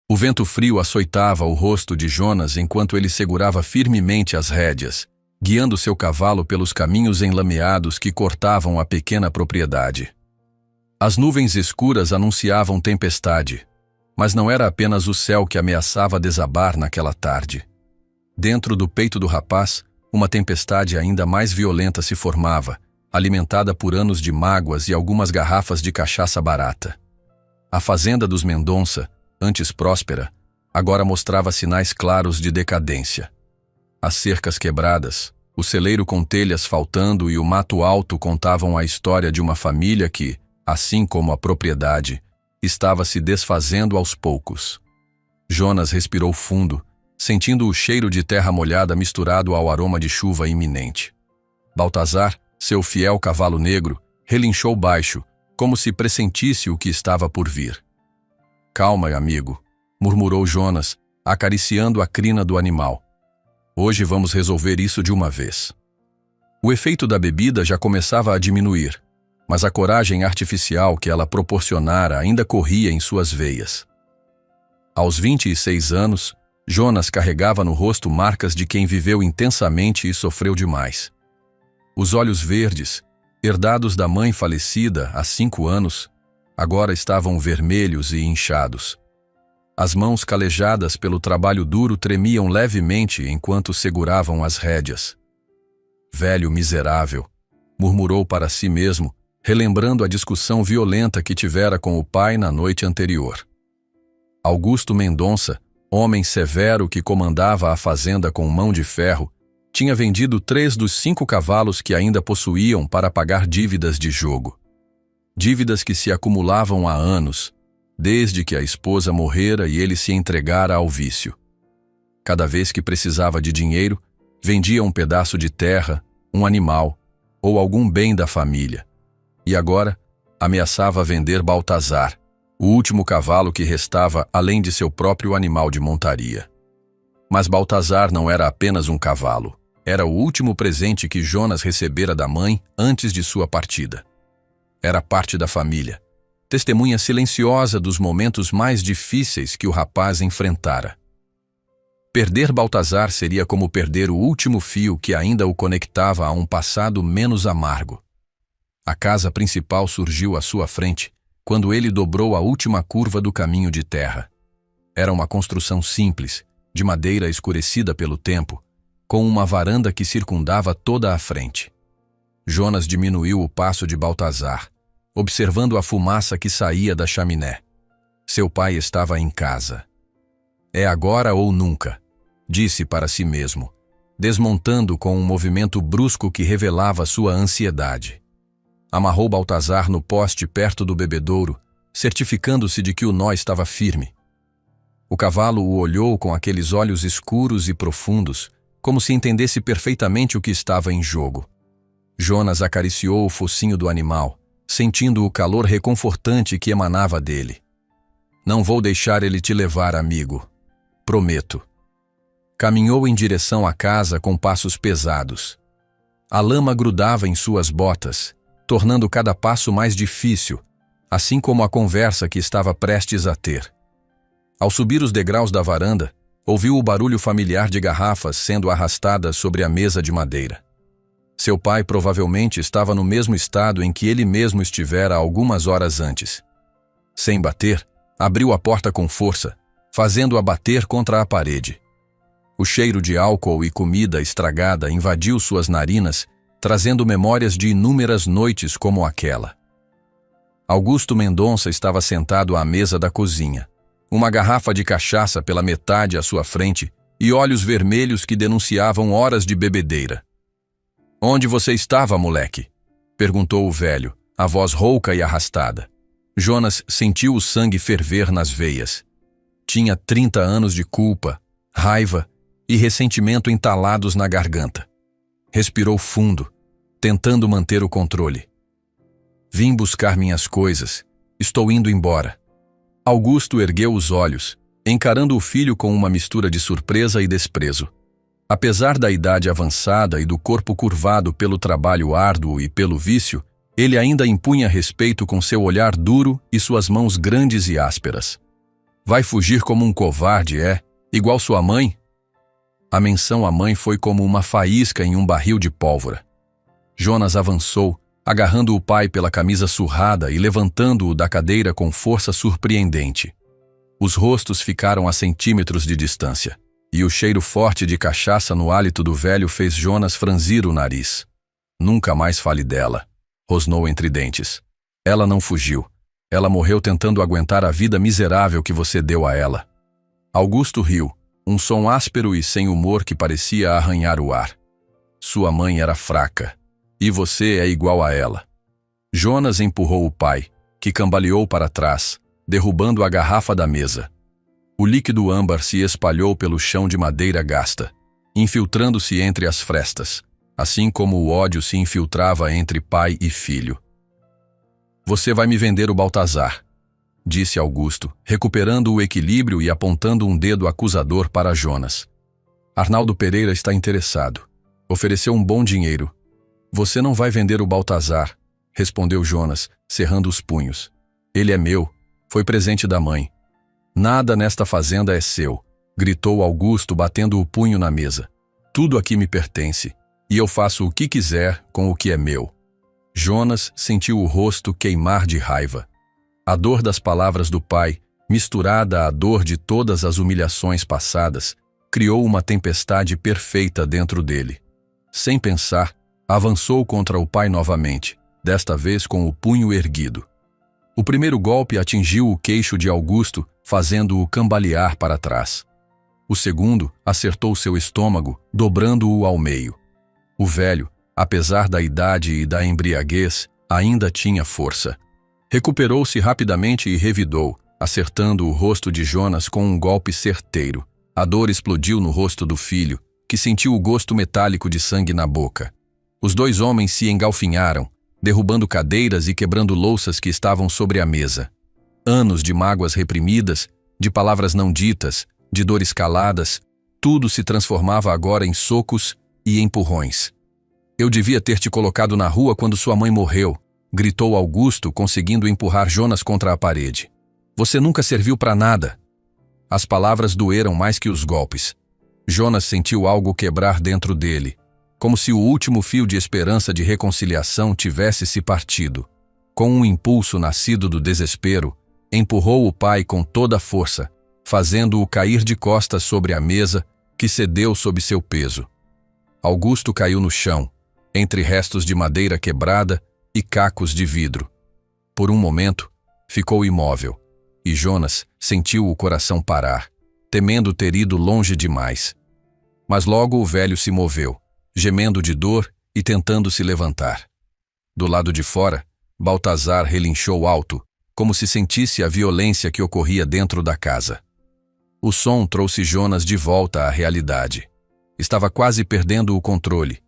O vento frio açoitava o rosto de Jonas enquanto ele segurava firmemente as rédeas, guiando seu cavalo pelos caminhos enlameados que cortavam a pequena propriedade. As nuvens escuras anunciavam tempestade, mas não era apenas o céu que ameaçava desabar naquela tarde. Dentro do peito do rapaz, uma tempestade ainda mais violenta se formava, alimentada por anos de mágoas e algumas garrafas de cachaça barata. A fazenda dos Mendonça, antes próspera, agora mostrava sinais claros de decadência. As cercas quebradas, o celeiro com telhas faltando e o mato alto contavam a história de uma família que, assim como a propriedade, estava se desfazendo aos poucos. Jonas respirou fundo, sentindo o cheiro de terra molhada misturado ao aroma de chuva iminente. Baltazar, seu fiel cavalo negro, relinchou baixo, como se pressentisse o que estava por vir. "Calma, amigo", murmurou Jonas, acariciando a crina do animal. "Hoje vamos resolver isso de uma vez." O efeito da bebida já começava a diminuir, mas a coragem artificial que ela proporcionara ainda corria em suas veias. Aos 26 anos, Jonas carregava no rosto marcas de quem viveu intensamente e sofreu demais. Os olhos verdes, herdados da mãe falecida há 5 anos, agora estavam vermelhos e inchados. As mãos calejadas pelo trabalho duro tremiam levemente enquanto seguravam as rédeas. "Velho miserável", murmurou para si mesmo, relembrando a discussão violenta que tivera com o pai na noite anterior. Augusto Mendonça, homem severo que comandava a fazenda com mão de ferro, tinha vendido 3 dos 5 cavalos que ainda possuíam para pagar dívidas de jogo. Dívidas que se acumulavam há anos, desde que a esposa morrera e ele se entregara ao vício. Cada vez que precisava de dinheiro, vendia um pedaço de terra, um animal ou algum bem da família. E agora, ameaçava vender Baltazar, o último cavalo que restava além de seu próprio animal de montaria. Mas Baltazar não era apenas um cavalo, era o último presente que Jonas recebera da mãe antes de sua partida. Era parte da família, testemunha silenciosa dos momentos mais difíceis que o rapaz enfrentara. Perder Baltazar seria como perder o último fio que ainda o conectava a um passado menos amargo. A casa principal surgiu à sua frente, quando ele dobrou a última curva do caminho de terra. Era uma construção simples, de madeira escurecida pelo tempo, com uma varanda que circundava toda a frente. Jonas diminuiu o passo de Baltazar, observando a fumaça que saía da chaminé. Seu pai estava em casa. "É agora ou nunca", disse para si mesmo, desmontando com um movimento brusco que revelava sua ansiedade. Amarrou Baltazar no poste perto do bebedouro, certificando-se de que o nó estava firme. O cavalo o olhou com aqueles olhos escuros e profundos, como se entendesse perfeitamente o que estava em jogo. Jonas acariciou o focinho do animal, sentindo o calor reconfortante que emanava dele. "Não vou deixar ele te levar, amigo. Prometo." Caminhou em direção à casa com passos pesados. A lama grudava em suas botas, tornando cada passo mais difícil, assim como a conversa que estava prestes a ter. Ao subir os degraus da varanda, ouviu o barulho familiar de garrafas sendo arrastadas sobre a mesa de madeira. Seu pai provavelmente estava no mesmo estado em que ele mesmo estivera algumas horas antes. Sem bater, abriu a porta com força, fazendo-a bater contra a parede. O cheiro de álcool e comida estragada invadiu suas narinas, trazendo memórias de inúmeras noites como aquela. Augusto Mendonça estava sentado à mesa da cozinha, uma garrafa de cachaça pela metade à sua frente e olhos vermelhos que denunciavam horas de bebedeira. "Onde você estava, moleque?" perguntou o velho, a voz rouca e arrastada. Jonas sentiu o sangue ferver nas veias. Tinha 30 anos de culpa, raiva e ressentimento entalados na garganta. Respirou fundo, tentando manter o controle. "Vim buscar minhas coisas. Estou indo embora." Augusto ergueu os olhos, encarando o filho com uma mistura de surpresa e desprezo. Apesar da idade avançada e do corpo curvado pelo trabalho árduo e pelo vício, ele ainda impunha respeito com seu olhar duro e suas mãos grandes e ásperas. Vai fugir como um covarde, é? Igual sua mãe? A menção à mãe foi como uma faísca em um barril de pólvora. Jonas avançou, agarrando o pai pela camisa surrada e levantando-o da cadeira com força surpreendente. Os rostos ficaram a centímetros de distância, e o cheiro forte de cachaça no hálito do velho fez Jonas franzir o nariz. Nunca mais fale dela, rosnou entre dentes. Ela não fugiu. Ela morreu tentando aguentar a vida miserável que você deu a ela. Augusto riu, um som áspero e sem humor que parecia arranhar o ar. Sua mãe era fraca, e você é igual a ela. Jonas empurrou o pai, que cambaleou para trás, derrubando a garrafa da mesa. O líquido âmbar se espalhou pelo chão de madeira gasta, infiltrando-se entre as frestas, assim como o ódio se infiltrava entre pai e filho. Você vai me vender o Baltazar, disse Augusto, recuperando o equilíbrio e apontando um dedo acusador para Jonas. Arnaldo Pereira está interessado. Ofereceu um bom dinheiro. Você não vai vender o Baltazar, respondeu Jonas, cerrando os punhos. Ele é meu. Foi presente da mãe. Nada nesta fazenda é seu, gritou Augusto, batendo o punho na mesa. Tudo aqui me pertence, e eu faço o que quiser com o que é meu. Jonas sentiu o rosto queimar de raiva. A dor das palavras do pai, misturada à dor de todas as humilhações passadas, criou uma tempestade perfeita dentro dele. Sem pensar, avançou contra o pai novamente, desta vez com o punho erguido. O primeiro golpe atingiu o queixo de Augusto, fazendo-o cambalear para trás. O segundo acertou seu estômago, dobrando-o ao meio. O velho, apesar da idade e da embriaguez, ainda tinha força. Recuperou-se rapidamente e revidou, acertando o rosto de Jonas com um golpe certeiro. A dor explodiu no rosto do filho, que sentiu o gosto metálico de sangue na boca. Os dois homens se engalfinharam, derrubando cadeiras e quebrando louças que estavam sobre a mesa. Anos de mágoas reprimidas, de palavras não ditas, de dores caladas, tudo se transformava agora em socos e empurrões. Eu devia ter te colocado na rua quando sua mãe morreu, gritou Augusto, conseguindo empurrar Jonas contra a parede. Você nunca serviu para nada. As palavras doeram mais que os golpes. Jonas sentiu algo quebrar dentro dele, como se o último fio de esperança de reconciliação tivesse se partido. Com um impulso nascido do desespero, empurrou o pai com toda a força, fazendo-o cair de costas sobre a mesa, que cedeu sob seu peso. Augusto caiu no chão, entre restos de madeira quebrada e cacos de vidro. Por um momento, ficou imóvel, e Jonas sentiu o coração parar, temendo ter ido longe demais. Mas logo o velho se moveu, gemendo de dor e tentando se levantar. Do lado de fora, Baltazar relinchou alto, como se sentisse a violência que ocorria dentro da casa. O som trouxe Jonas de volta à realidade. Estava quase perdendo o controle,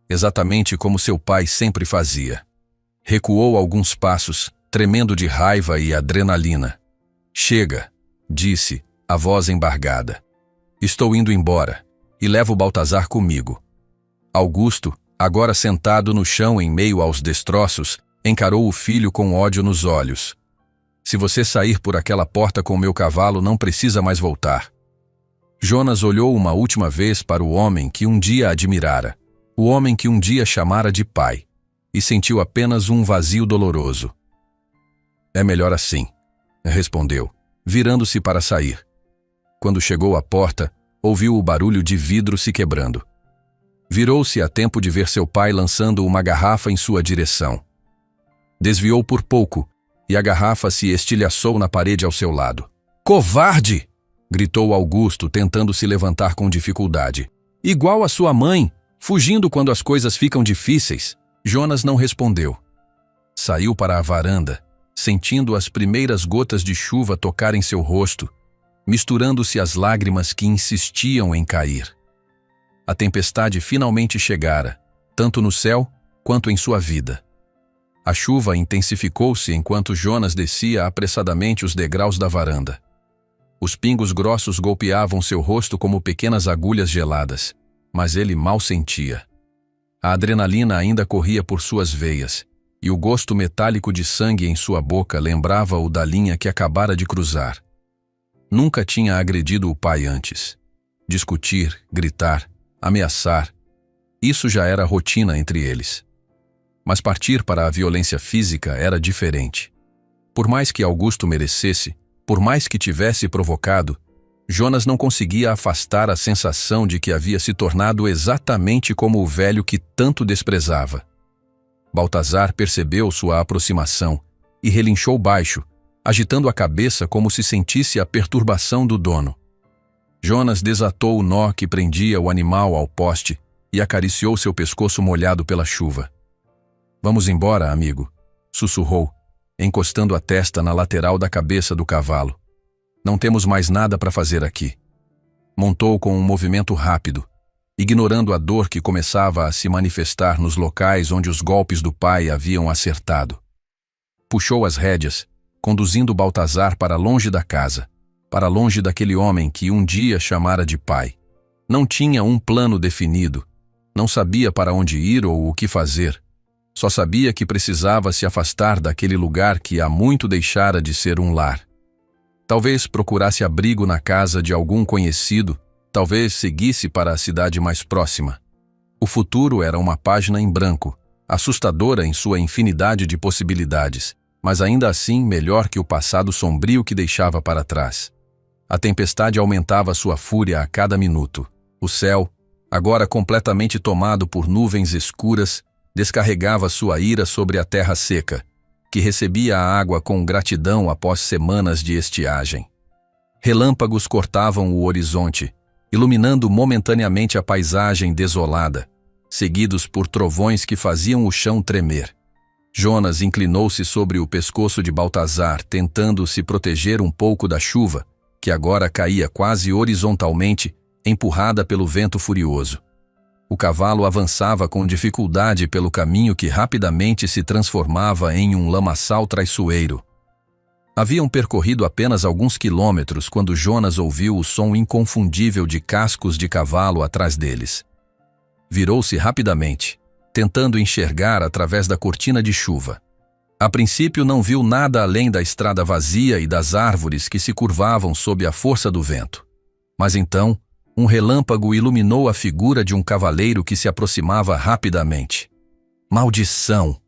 exatamente como seu pai sempre fazia. Recuou alguns passos, tremendo de raiva e adrenalina. Chega, disse, a voz embargada. Estou indo embora, e levo Baltazar comigo. Augusto, agora sentado no chão em meio aos destroços, encarou o filho com ódio nos olhos. Se você sair por aquela porta com meu cavalo, não precisa mais voltar. Jonas olhou uma última vez para o homem que um dia admirara, o homem que um dia chamara de pai, e sentiu apenas um vazio doloroso. É melhor assim, respondeu, virando-se para sair. Quando chegou à porta, ouviu o barulho de vidro se quebrando. Virou-se a tempo de ver seu pai lançando uma garrafa em sua direção. Desviou por pouco, e a garrafa se estilhaçou na parede ao seu lado. Covarde! Gritou Augusto, tentando se levantar com dificuldade. Igual a sua mãe, fugindo quando as coisas ficam difíceis. Jonas não respondeu. Saiu para a varanda, sentindo as primeiras gotas de chuva tocarem seu rosto, misturando-se às lágrimas que insistiam em cair. A tempestade finalmente chegara, tanto no céu quanto em sua vida. A chuva intensificou-se enquanto Jonas descia apressadamente os degraus da varanda. Os pingos grossos golpeavam seu rosto como pequenas agulhas geladas, mas ele mal sentia. A adrenalina ainda corria por suas veias, e o gosto metálico de sangue em sua boca lembrava-o da linha que acabara de cruzar. Nunca tinha agredido o pai antes. Discutir, gritar, ameaçar, isso já era rotina entre eles. Mas partir para a violência física era diferente. Por mais que Augusto merecesse, por mais que tivesse provocado, Jonas não conseguia afastar a sensação de que havia se tornado exatamente como o velho que tanto desprezava. Baltazar percebeu sua aproximação e relinchou baixo, agitando a cabeça como se sentisse a perturbação do dono. Jonas desatou o nó que prendia o animal ao poste e acariciou seu pescoço molhado pela chuva. "Vamos embora, amigo", sussurrou, encostando a testa na lateral da cabeça do cavalo. "Não temos mais nada para fazer aqui." Montou com um movimento rápido, ignorando a dor que começava a se manifestar nos locais onde os golpes do pai haviam acertado. Puxou as rédeas, conduzindo Baltazar para longe da casa, para longe daquele homem que um dia chamara de pai. Não tinha um plano definido, não sabia para onde ir ou o que fazer. Só sabia que precisava se afastar daquele lugar que há muito deixara de ser um lar. Talvez procurasse abrigo na casa de algum conhecido, talvez seguisse para a cidade mais próxima. O futuro era uma página em branco, assustadora em sua infinidade de possibilidades, mas ainda assim melhor que o passado sombrio que deixava para trás. A tempestade aumentava sua fúria a cada minuto. O céu, agora completamente tomado por nuvens escuras, descarregava sua ira sobre a terra seca, que recebia a água com gratidão após semanas de estiagem. Relâmpagos cortavam o horizonte, iluminando momentaneamente a paisagem desolada, seguidos por trovões que faziam o chão tremer. Jonas inclinou-se sobre o pescoço de Baltazar, tentando se proteger um pouco da chuva, que agora caía quase horizontalmente, empurrada pelo vento furioso. O cavalo avançava com dificuldade pelo caminho que rapidamente se transformava em um lamaçal traiçoeiro. Haviam percorrido apenas alguns quilômetros quando Jonas ouviu o som inconfundível de cascos de cavalo atrás deles. Virou-se rapidamente, tentando enxergar através da cortina de chuva. A princípio não viu nada além da estrada vazia e das árvores que se curvavam sob a força do vento. Mas então, um relâmpago iluminou a figura de um cavaleiro que se aproximava rapidamente. "Maldição!"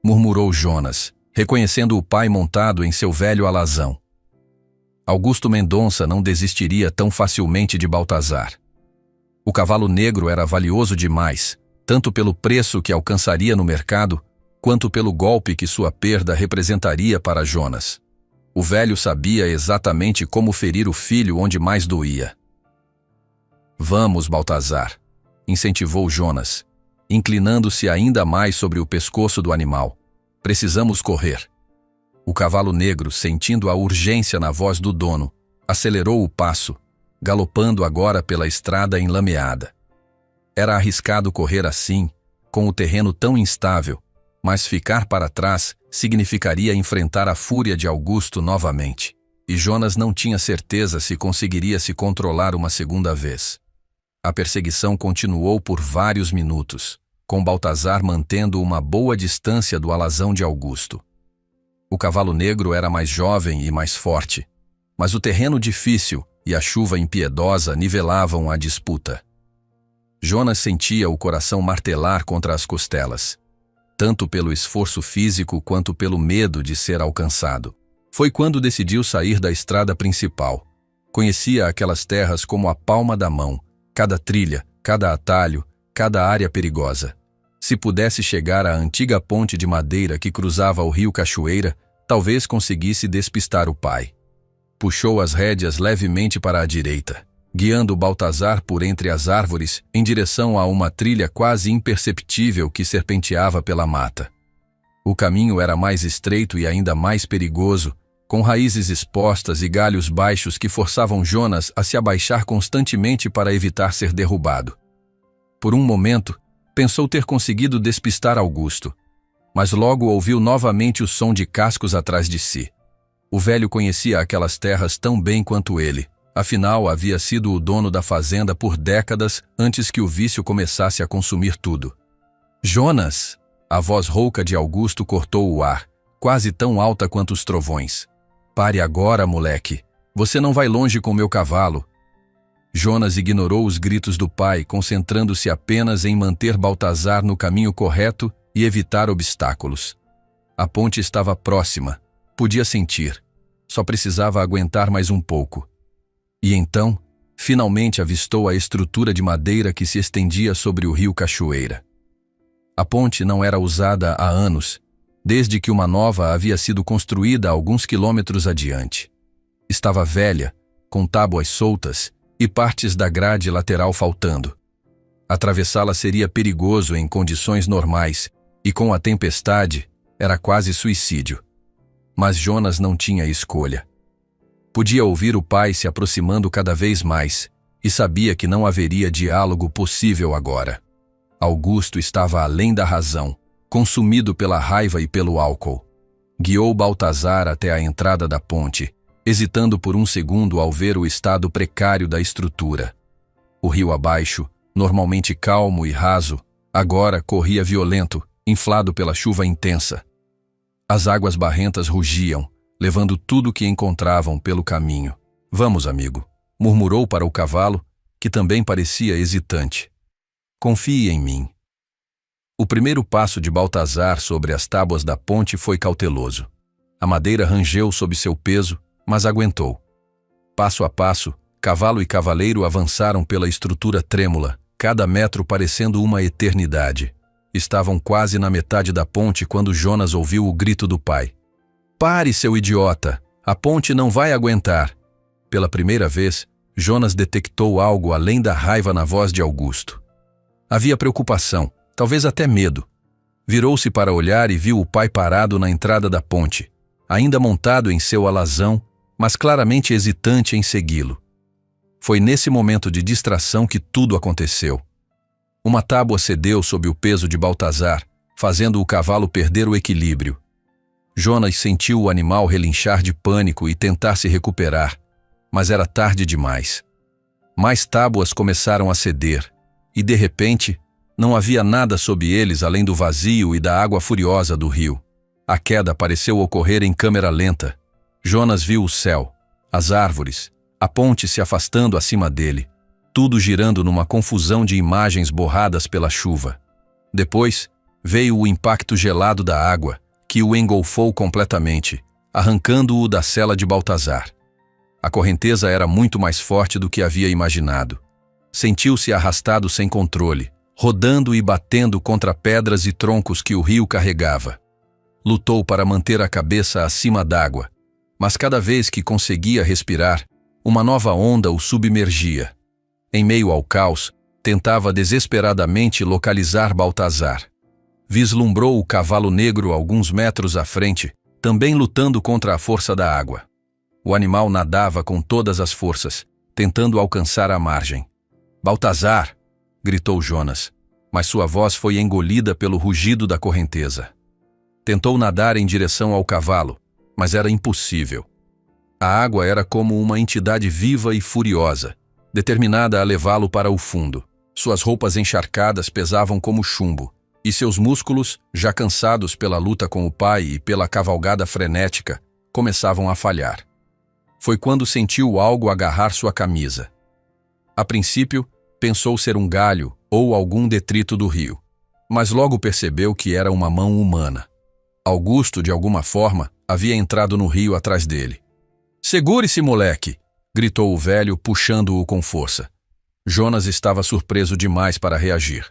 murmurou Jonas, reconhecendo o pai montado em seu velho alazão. Augusto Mendonça não desistiria tão facilmente de Baltazar. O cavalo negro era valioso demais, tanto pelo preço que alcançaria no mercado, quanto pelo golpe que sua perda representaria para Jonas. O velho sabia exatamente como ferir o filho onde mais doía. "Vamos, Baltazar", incentivou Jonas, inclinando-se ainda mais sobre o pescoço do animal. "Precisamos correr." O cavalo negro, sentindo a urgência na voz do dono, acelerou o passo, galopando agora pela estrada enlameada. Era arriscado correr assim, com o terreno tão instável, mas ficar para trás significaria enfrentar a fúria de Augusto novamente, e Jonas não tinha certeza se conseguiria se controlar uma segunda vez. A perseguição continuou por vários minutos, com Baltazar mantendo uma boa distância do alazão de Augusto. O cavalo negro era mais jovem e mais forte, mas o terreno difícil e a chuva impiedosa nivelavam a disputa. Jonas sentia o coração martelar contra as costelas, tanto pelo esforço físico quanto pelo medo de ser alcançado. Foi quando decidiu sair da estrada principal. Conhecia aquelas terras como a palma da mão, cada trilha, cada atalho, cada área perigosa. Se pudesse chegar à antiga ponte de madeira que cruzava o rio Cachoeira, talvez conseguisse despistar o pai. Puxou as rédeas levemente para a direita, guiando Baltazar por entre as árvores em direção a uma trilha quase imperceptível que serpenteava pela mata. O caminho era mais estreito e ainda mais perigoso, com raízes expostas e galhos baixos que forçavam Jonas a se abaixar constantemente para evitar ser derrubado. Por um momento, pensou ter conseguido despistar Augusto, mas logo ouviu novamente o som de cascos atrás de si. O velho conhecia aquelas terras tão bem quanto ele. Afinal, havia sido o dono da fazenda por décadas antes que o vício começasse a consumir tudo. "Jonas!" A voz rouca de Augusto cortou o ar, quase tão alta quanto os trovões. "Pare agora, moleque. Você não vai longe com meu cavalo. Jonas ignorou os gritos do pai, concentrando-se apenas em manter Baltazar no caminho correto e evitar obstáculos. A ponte estava próxima, podia sentir, só precisava aguentar mais um pouco. E então, finalmente avistou a estrutura de madeira que se estendia sobre o rio Cachoeira. A ponte não era usada há anos, desde que uma nova havia sido construída alguns quilômetros adiante. Estava velha, com tábuas soltas e partes da grade lateral faltando. Atravessá-la seria perigoso em condições normais, e com a tempestade, era quase suicídio. Mas Jonas não tinha escolha. Podia ouvir o pai se aproximando cada vez mais, e sabia que não haveria diálogo possível agora. Augusto estava além da razão, consumido pela raiva e pelo álcool. Guiou Baltazar até a entrada da ponte, hesitando por um segundo ao ver o estado precário da estrutura. O rio abaixo, normalmente calmo e raso, agora corria violento, inflado pela chuva intensa. As águas barrentas rugiam, levando tudo o que encontravam pelo caminho. Vamos, amigo, murmurou para o cavalo, que também parecia hesitante. Confie em mim. O primeiro passo de Baltazar sobre as tábuas da ponte foi cauteloso. A madeira rangeu sob seu peso, mas aguentou. Passo a passo, cavalo e cavaleiro avançaram pela estrutura trêmula, cada metro parecendo uma eternidade. Estavam quase na metade da ponte quando Jonas ouviu o grito do pai. Pare, seu idiota! A ponte não vai aguentar! Pela primeira vez, Jonas detectou algo além da raiva na voz de Augusto. Havia preocupação, talvez até medo. Virou-se para olhar e viu o pai parado na entrada da ponte, ainda montado em seu alazão, mas claramente hesitante em segui-lo. Foi nesse momento de distração que tudo aconteceu. Uma tábua cedeu sob o peso de Baltazar, fazendo o cavalo perder o equilíbrio. Jonas sentiu o animal relinchar de pânico e tentar se recuperar, mas era tarde demais. Mais tábuas começaram a ceder, e de repente, não havia nada sob eles além do vazio e da água furiosa do rio. A queda pareceu ocorrer em câmera lenta. Jonas viu o céu, as árvores, a ponte se afastando acima dele, tudo girando numa confusão de imagens borradas pela chuva. Depois, veio o impacto gelado da água, que o engolfou completamente, arrancando-o da sela de Baltazar. A correnteza era muito mais forte do que havia imaginado. Sentiu-se arrastado sem controle, rodando e batendo contra pedras e troncos que o rio carregava. Lutou para manter a cabeça acima d'água, mas cada vez que conseguia respirar, uma nova onda o submergia. Em meio ao caos, tentava desesperadamente localizar Baltazar. Vislumbrou o cavalo negro alguns metros à frente, também lutando contra a força da água. O animal nadava com todas as forças, tentando alcançar a margem. Baltazar! Gritou Jonas, mas sua voz foi engolida pelo rugido da correnteza. Tentou nadar em direção ao cavalo, mas era impossível. A água era como uma entidade viva e furiosa, determinada a levá-lo para o fundo. Suas roupas encharcadas pesavam como chumbo, e seus músculos, já cansados pela luta com o pai e pela cavalgada frenética, começavam a falhar. Foi quando sentiu algo agarrar sua camisa. A princípio, pensou ser um galho ou algum detrito do rio, mas logo percebeu que era uma mão humana. Augusto, de alguma forma, havia entrado no rio atrás dele. "Segure-se, moleque!" gritou o velho, puxando-o com força. Jonas estava surpreso demais para reagir.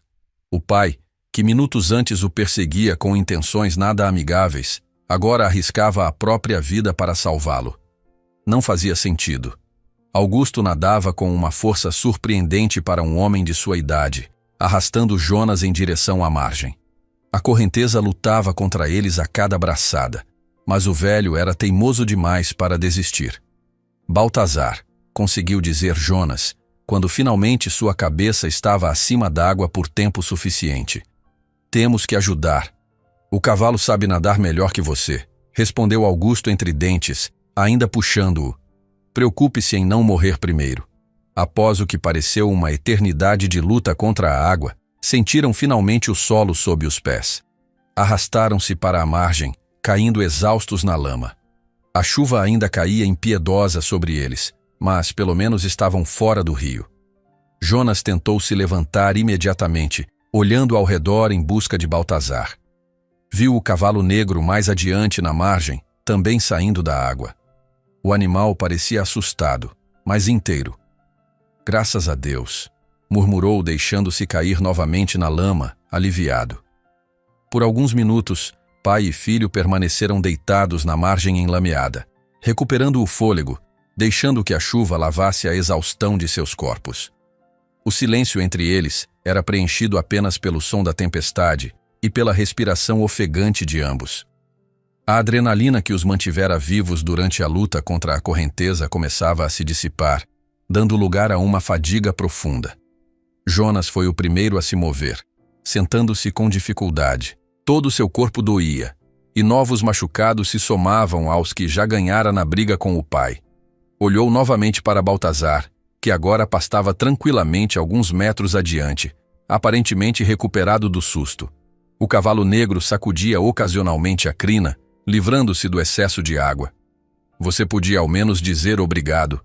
O pai, que minutos antes o perseguia com intenções nada amigáveis, agora arriscava a própria vida para salvá-lo. Não fazia sentido. Augusto nadava com uma força surpreendente para um homem de sua idade, arrastando Jonas em direção à margem. A correnteza lutava contra eles a cada braçada, mas o velho era teimoso demais para desistir. "Baltazar", conseguiu dizer Jonas, quando finalmente sua cabeça estava acima d'água por tempo suficiente. "Temos que ajudar. O cavalo sabe nadar melhor que você", respondeu Augusto entre dentes, ainda puxando-o. "Preocupe-se em não morrer primeiro." Após o que pareceu uma eternidade de luta contra a água, sentiram finalmente o solo sob os pés. Arrastaram-se para a margem, caindo exaustos na lama. A chuva ainda caía impiedosa sobre eles, mas pelo menos estavam fora do rio. Jonas tentou se levantar imediatamente, olhando ao redor em busca de Baltazar. Viu o cavalo negro mais adiante na margem, também saindo da água. O animal parecia assustado, mas inteiro. Graças a Deus, murmurou, deixando-se cair novamente na lama, aliviado. Por alguns minutos, pai e filho permaneceram deitados na margem enlameada, recuperando o fôlego, deixando que a chuva lavasse a exaustão de seus corpos. O silêncio entre eles era preenchido apenas pelo som da tempestade e pela respiração ofegante de ambos. A adrenalina que os mantivera vivos durante a luta contra a correnteza começava a se dissipar, dando lugar a uma fadiga profunda. Jonas foi o primeiro a se mover, sentando-se com dificuldade. Todo seu corpo doía, e novos machucados se somavam aos que já ganhara na briga com o pai. Olhou novamente para Baltazar, que agora pastava tranquilamente alguns metros adiante, aparentemente recuperado do susto. O cavalo negro sacudia ocasionalmente a crina, livrando-se do excesso de água. Você podia ao menos dizer obrigado.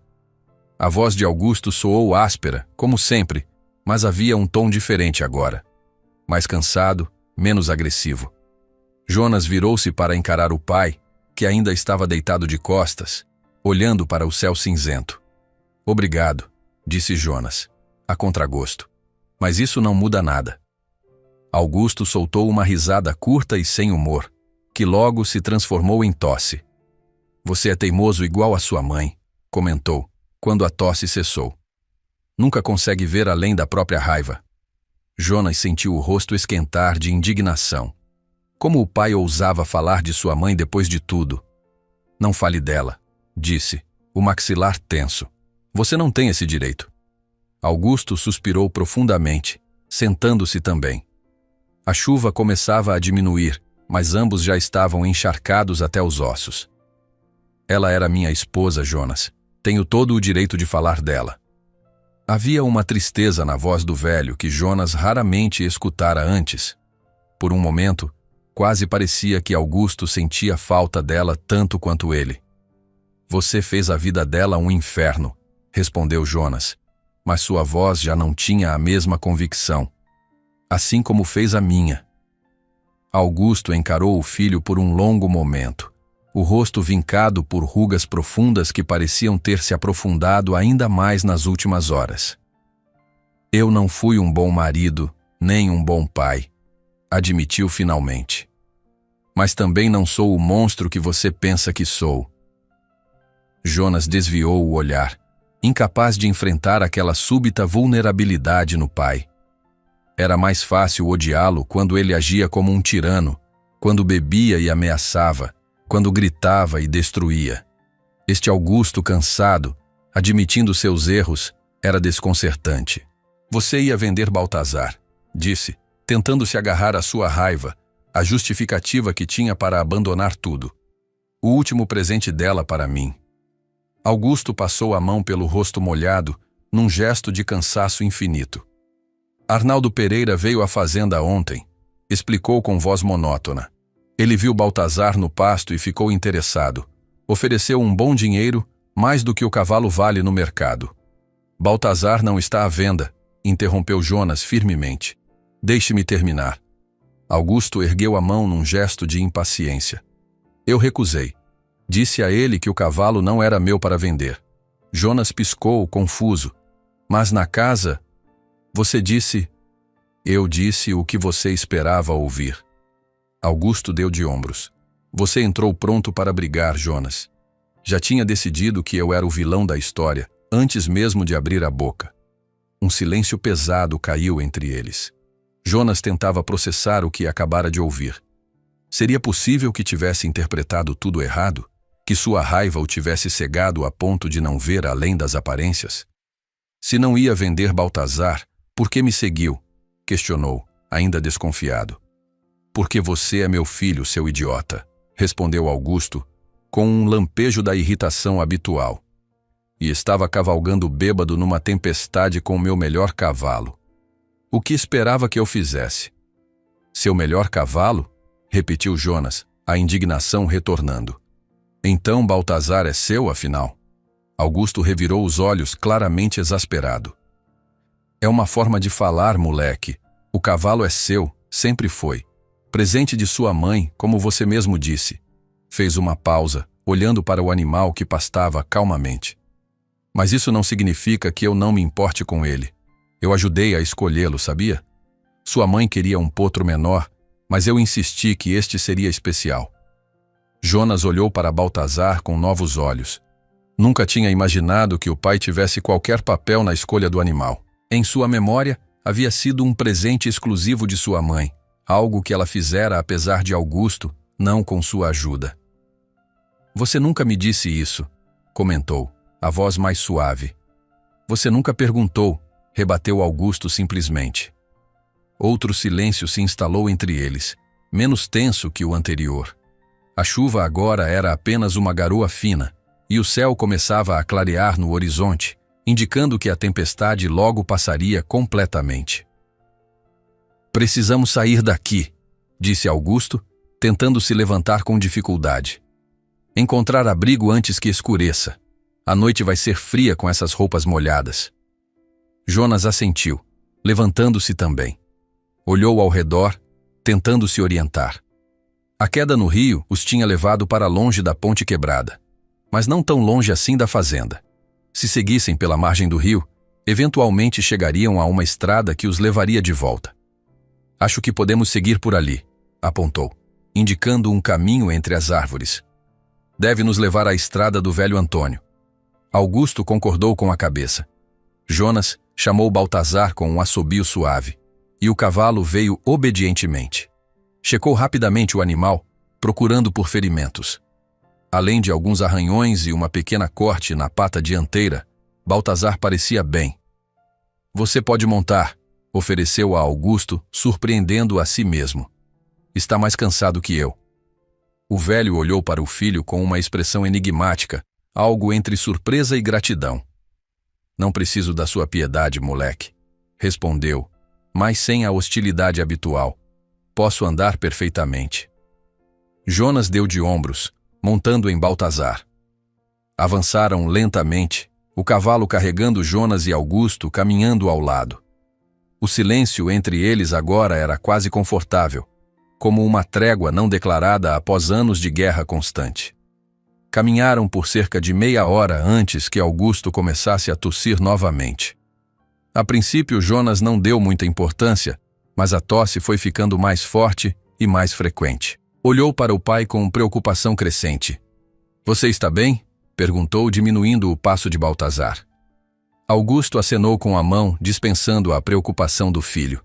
A voz de Augusto soou áspera, como sempre, mas havia um tom diferente agora. Mais cansado, menos agressivo. Jonas virou-se para encarar o pai, que ainda estava deitado de costas, olhando para o céu cinzento. Obrigado, disse Jonas, a contragosto. Mas isso não muda nada. Augusto soltou uma risada curta e sem humor, que logo se transformou em tosse. Você é teimoso igual a sua mãe, comentou, quando a tosse cessou. Nunca consegue ver além da própria raiva. Jonas sentiu o rosto esquentar de indignação. Como o pai ousava falar de sua mãe depois de tudo? Não fale dela, disse, o maxilar tenso. Você não tem esse direito. Augusto suspirou profundamente, sentando-se também. A chuva começava a diminuir, mas ambos já estavam encharcados até os ossos. Ela era minha esposa, Jonas. Tenho todo o direito de falar dela. Havia uma tristeza na voz do velho que Jonas raramente escutara antes. Por um momento, quase parecia que Augusto sentia falta dela tanto quanto ele. Você fez a vida dela um inferno, respondeu Jonas, mas sua voz já não tinha a mesma convicção. Assim como fez a minha. Augusto encarou o filho por um longo momento, o rosto vincado por rugas profundas que pareciam ter se aprofundado ainda mais nas últimas horas. Eu não fui um bom marido, nem um bom pai, admitiu finalmente. Mas também não sou o monstro que você pensa que sou. Jonas desviou o olhar, incapaz de enfrentar aquela súbita vulnerabilidade no pai. Era mais fácil odiá-lo quando ele agia como um tirano, quando bebia e ameaçava, quando gritava e destruía. Este Augusto cansado, admitindo seus erros, era desconcertante. Você ia vender Baltazar, disse, tentando se agarrar à sua raiva, a justificativa que tinha para abandonar tudo. O último presente dela para mim. Augusto passou a mão pelo rosto molhado, num gesto de cansaço infinito. Arnaldo Pereira veio à fazenda ontem, explicou com voz monótona. Ele viu Baltazar no pasto e ficou interessado. Ofereceu um bom dinheiro, mais do que o cavalo vale no mercado. Baltazar não está à venda, interrompeu Jonas firmemente. Deixe-me terminar. Augusto ergueu a mão num gesto de impaciência. Eu recusei. Disse a ele que o cavalo não era meu para vender. Jonas piscou, confuso. Mas na casa... Você disse... Eu disse o que você esperava ouvir. Augusto deu de ombros. Você entrou pronto para brigar, Jonas. Já tinha decidido que eu era o vilão da história, antes mesmo de abrir a boca. Um silêncio pesado caiu entre eles. Jonas tentava processar o que acabara de ouvir. Seria possível que tivesse interpretado tudo errado? Que sua raiva o tivesse cegado a ponto de não ver além das aparências? Se não ia vender Baltazar, por que me seguiu? Questionou, ainda desconfiado. Porque você é meu filho, seu idiota, respondeu Augusto, com um lampejo da irritação habitual. E estava cavalgando bêbado numa tempestade com o meu melhor cavalo. O que esperava que eu fizesse? Seu melhor cavalo? Repetiu Jonas, a indignação retornando. Então Baltazar é seu, afinal? Augusto revirou os olhos, claramente exasperado. É uma forma de falar, moleque. O cavalo é seu, sempre foi. Presente de sua mãe, como você mesmo disse. Fez uma pausa, olhando para o animal que pastava calmamente. Mas isso não significa que eu não me importe com ele. Eu ajudei a escolhê-lo, sabia? Sua mãe queria um potro menor, mas eu insisti que este seria especial. Jonas olhou para Baltazar com novos olhos. Nunca tinha imaginado que o pai tivesse qualquer papel na escolha do animal. Em sua memória, havia sido um presente exclusivo de sua mãe, algo que ela fizera apesar de Augusto, não com sua ajuda. Você nunca me disse isso, comentou, a voz mais suave. Você nunca perguntou, rebateu Augusto simplesmente. Outro silêncio se instalou entre eles, menos tenso que o anterior. A chuva agora era apenas uma garoa fina, e o céu começava a clarear no horizonte, indicando que a tempestade logo passaria completamente. Precisamos sair daqui, disse Augusto, tentando se levantar com dificuldade. Encontrar abrigo antes que escureça. A noite vai ser fria com essas roupas molhadas. Jonas assentiu, levantando-se também. Olhou ao redor, tentando se orientar. A queda no rio os tinha levado para longe da ponte quebrada, mas não tão longe assim da fazenda. Se seguissem pela margem do rio, eventualmente chegariam a uma estrada que os levaria de volta. Acho que podemos seguir por ali, apontou, indicando um caminho entre as árvores. Deve nos levar à estrada do velho Antônio. Augusto concordou com a cabeça. Jonas chamou Baltazar com um assobio suave, e o cavalo veio obedientemente. Checou rapidamente o animal, procurando por ferimentos. Além de alguns arranhões e uma pequena corte na pata dianteira, Baltazar parecia bem. Você pode montar, ofereceu a Augusto, surpreendendo a si mesmo. Está mais cansado que eu. O velho olhou para o filho com uma expressão enigmática, algo entre surpresa e gratidão. Não preciso da sua piedade, moleque, respondeu, mas sem a hostilidade habitual. Posso andar perfeitamente. Jonas deu de ombros, montando em Baltazar. Avançaram lentamente, o cavalo carregando Jonas e Augusto caminhando ao lado. O silêncio entre eles agora era quase confortável, como uma trégua não declarada após anos de guerra constante. Caminharam por cerca de meia hora antes que Augusto começasse a tossir novamente. A princípio, Jonas não deu muita importância, mas a tosse foi ficando mais forte e mais frequente. Olhou para o pai com preocupação crescente. Você está bem? Perguntou, diminuindo o passo de Baltazar. Augusto acenou com a mão, dispensando a preocupação do filho.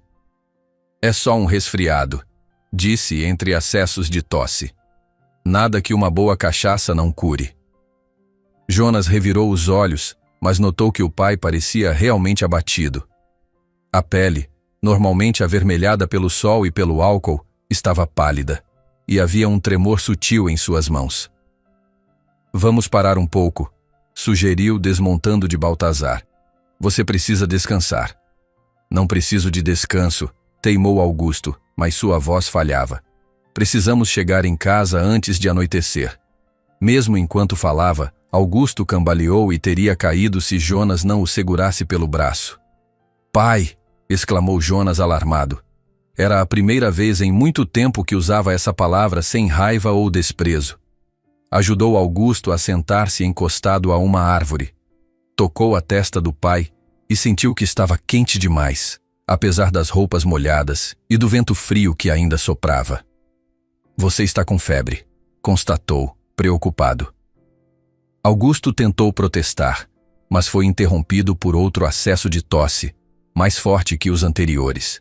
É só um resfriado, disse entre acessos de tosse. Nada que uma boa cachaça não cure. Jonas revirou os olhos, mas notou que o pai parecia realmente abatido. A pele, normalmente avermelhada pelo sol e pelo álcool, estava pálida, e havia um tremor sutil em suas mãos. Vamos parar um pouco, sugeriu desmontando de Baltazar. Você precisa descansar. Não preciso de descanso, teimou Augusto, mas sua voz falhava. Precisamos chegar em casa antes de anoitecer. Mesmo enquanto falava, Augusto cambaleou e teria caído se Jonas não o segurasse pelo braço. Pai! Exclamou Jonas alarmado. Era a primeira vez em muito tempo que usava essa palavra sem raiva ou desprezo. Ajudou Augusto a sentar-se encostado a uma árvore. Tocou a testa do pai e sentiu que estava quente demais, apesar das roupas molhadas e do vento frio que ainda soprava. Você está com febre, constatou, preocupado. Augusto tentou protestar, mas foi interrompido por outro acesso de tosse, mais forte que os anteriores.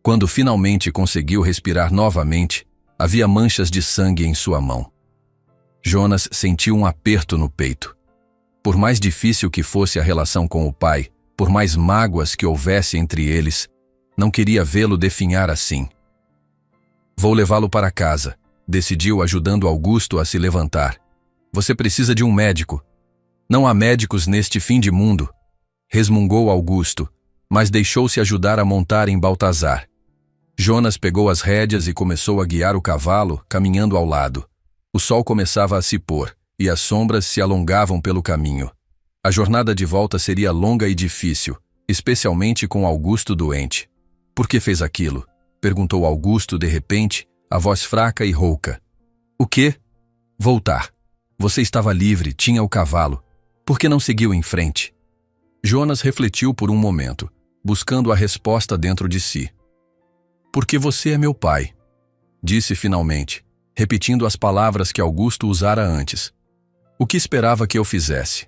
Quando finalmente conseguiu respirar novamente, havia manchas de sangue em sua mão. Jonas sentiu um aperto no peito. Por mais difícil que fosse a relação com o pai, por mais mágoas que houvesse entre eles, não queria vê-lo definhar assim. Vou levá-lo para casa, decidiu ajudando Augusto a se levantar. Você precisa de um médico. Não há médicos neste fim de mundo, resmungou Augusto, mas deixou-se ajudar a montar em Baltazar. Jonas pegou as rédeas e começou a guiar o cavalo, caminhando ao lado. O sol começava a se pôr, e as sombras se alongavam pelo caminho. A jornada de volta seria longa e difícil, especialmente com Augusto doente. Por que fez aquilo? Perguntou Augusto de repente, a voz fraca e rouca. O quê? Voltar. Você estava livre, tinha o cavalo. Por que não seguiu em frente? Jonas refletiu por um momento, buscando a resposta dentro de si. Porque você é meu pai, disse finalmente, repetindo as palavras que Augusto usara antes. O que esperava que eu fizesse?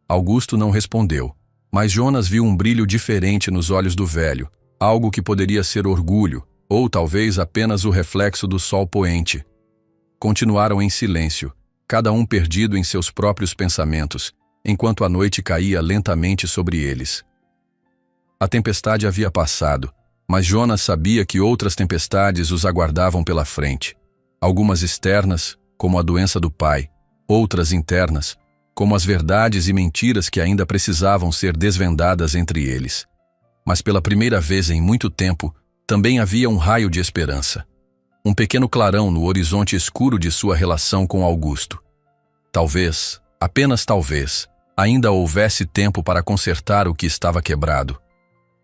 Augusto não respondeu, mas Jonas viu um brilho diferente nos olhos do velho, algo que poderia ser orgulho, ou talvez apenas o reflexo do sol poente. Continuaram em silêncio, cada um perdido em seus próprios pensamentos, enquanto a noite caía lentamente sobre eles. A tempestade havia passado, mas Jonas sabia que outras tempestades os aguardavam pela frente. Algumas externas, como a doença do pai, outras internas, como as verdades e mentiras que ainda precisavam ser desvendadas entre eles. Mas pela primeira vez em muito tempo, também havia um raio de esperança. Um pequeno clarão no horizonte escuro de sua relação com Augusto. Talvez, apenas talvez, ainda houvesse tempo para consertar o que estava quebrado.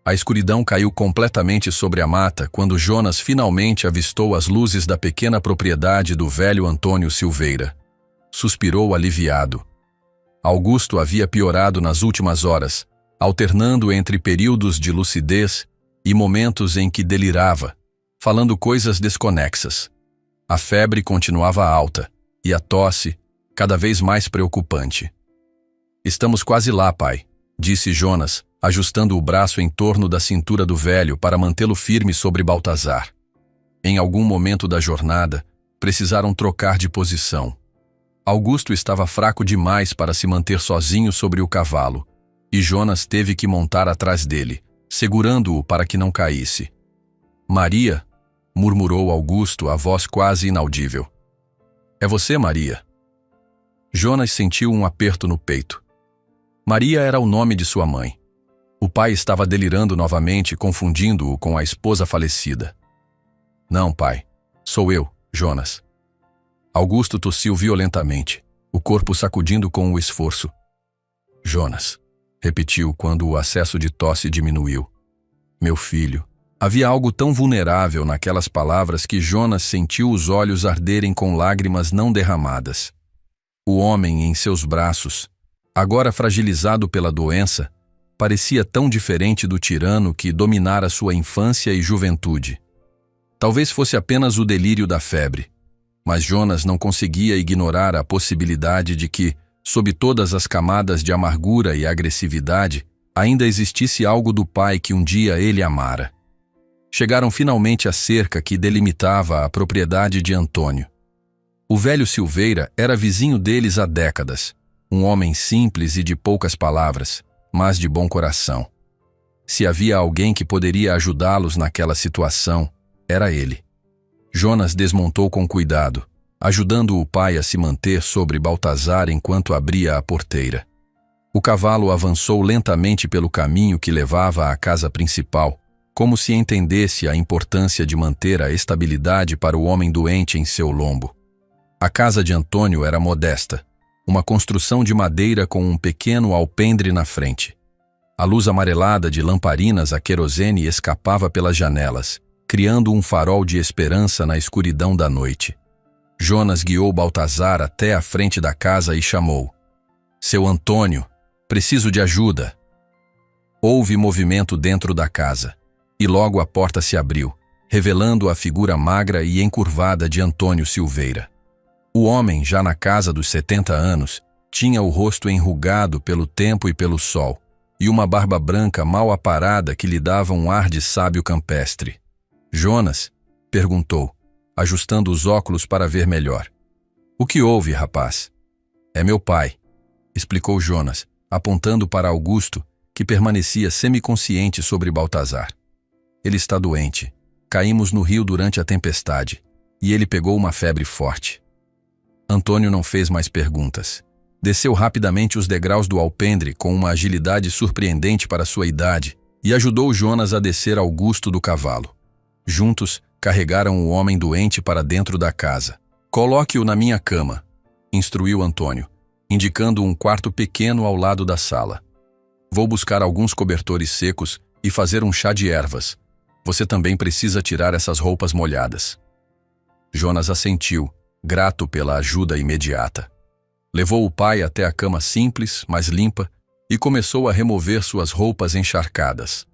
A escuridão caiu completamente sobre a mata quando Jonas finalmente avistou as luzes da pequena propriedade do velho Antônio Silveira. Suspirou aliviado. Augusto havia piorado nas últimas horas, alternando entre períodos de lucidez e momentos em que delirava, falando coisas desconexas. A febre continuava alta, e a tosse, cada vez mais preocupante. Estamos quase lá, pai, disse Jonas, ajustando o braço em torno da cintura do velho para mantê-lo firme sobre Baltazar. Em algum momento da jornada, precisaram trocar de posição. Augusto estava fraco demais para se manter sozinho sobre o cavalo, e Jonas teve que montar atrás dele, segurando-o para que não caísse. Maria, murmurou Augusto, a voz quase inaudível. É você, Maria? Jonas sentiu um aperto no peito. Maria era o nome de sua mãe. O pai estava delirando novamente, confundindo-o com a esposa falecida. Não, pai. Sou eu, Jonas. Augusto tossiu violentamente, o corpo sacudindo com o esforço. Jonas, repetiu quando o acesso de tosse diminuiu. Meu filho. Havia algo tão vulnerável naquelas palavras que Jonas sentiu os olhos arderem com lágrimas não derramadas. O homem em seus braços, agora fragilizado pela doença, parecia tão diferente do tirano que dominara sua infância e juventude. Talvez fosse apenas o delírio da febre, mas Jonas não conseguia ignorar a possibilidade de que, sob todas as camadas de amargura e agressividade, ainda existisse algo do pai que um dia ele amara. Chegaram finalmente à cerca que delimitava a propriedade de Antônio. O velho Silveira era vizinho deles há décadas, um homem simples e de poucas palavras, mas de bom coração. Se havia alguém que poderia ajudá-los naquela situação, era ele. Jonas desmontou com cuidado, ajudando o pai a se manter sobre Baltazar enquanto abria a porteira. O cavalo avançou lentamente pelo caminho que levava à casa principal, como se entendesse a importância de manter a estabilidade para o homem doente em seu lombo. A casa de Antônio era modesta, uma construção de madeira com um pequeno alpendre na frente. A luz amarelada de lamparinas a querosene escapava pelas janelas, criando um farol de esperança na escuridão da noite. Jonas guiou Baltazar até a frente da casa e chamou. Seu Antônio, preciso de ajuda. Houve movimento dentro da casa, e logo a porta se abriu, revelando a figura magra e encurvada de Antônio Silveira. O homem, já na casa dos 70 anos, tinha o rosto enrugado pelo tempo e pelo sol, e uma barba branca mal aparada que lhe dava um ar de sábio campestre. Jonas? Perguntou, ajustando os óculos para ver melhor. O que houve, rapaz? É meu pai, explicou Jonas, apontando para Augusto, que permanecia semiconsciente sobre Baltazar. Ele está doente. Caímos no rio durante a tempestade, e ele pegou uma febre forte. Antônio não fez mais perguntas. Desceu rapidamente os degraus do alpendre com uma agilidade surpreendente para sua idade e ajudou Jonas a descer Augusto do cavalo. Juntos, carregaram o homem doente para dentro da casa. Coloque-o na minha cama, instruiu Antônio, indicando um quarto pequeno ao lado da sala. Vou buscar alguns cobertores secos e fazer um chá de ervas. Você também precisa tirar essas roupas molhadas. Jonas assentiu, grato pela ajuda imediata. Levou o pai até a cama simples, mas limpa, e começou a remover suas roupas encharcadas.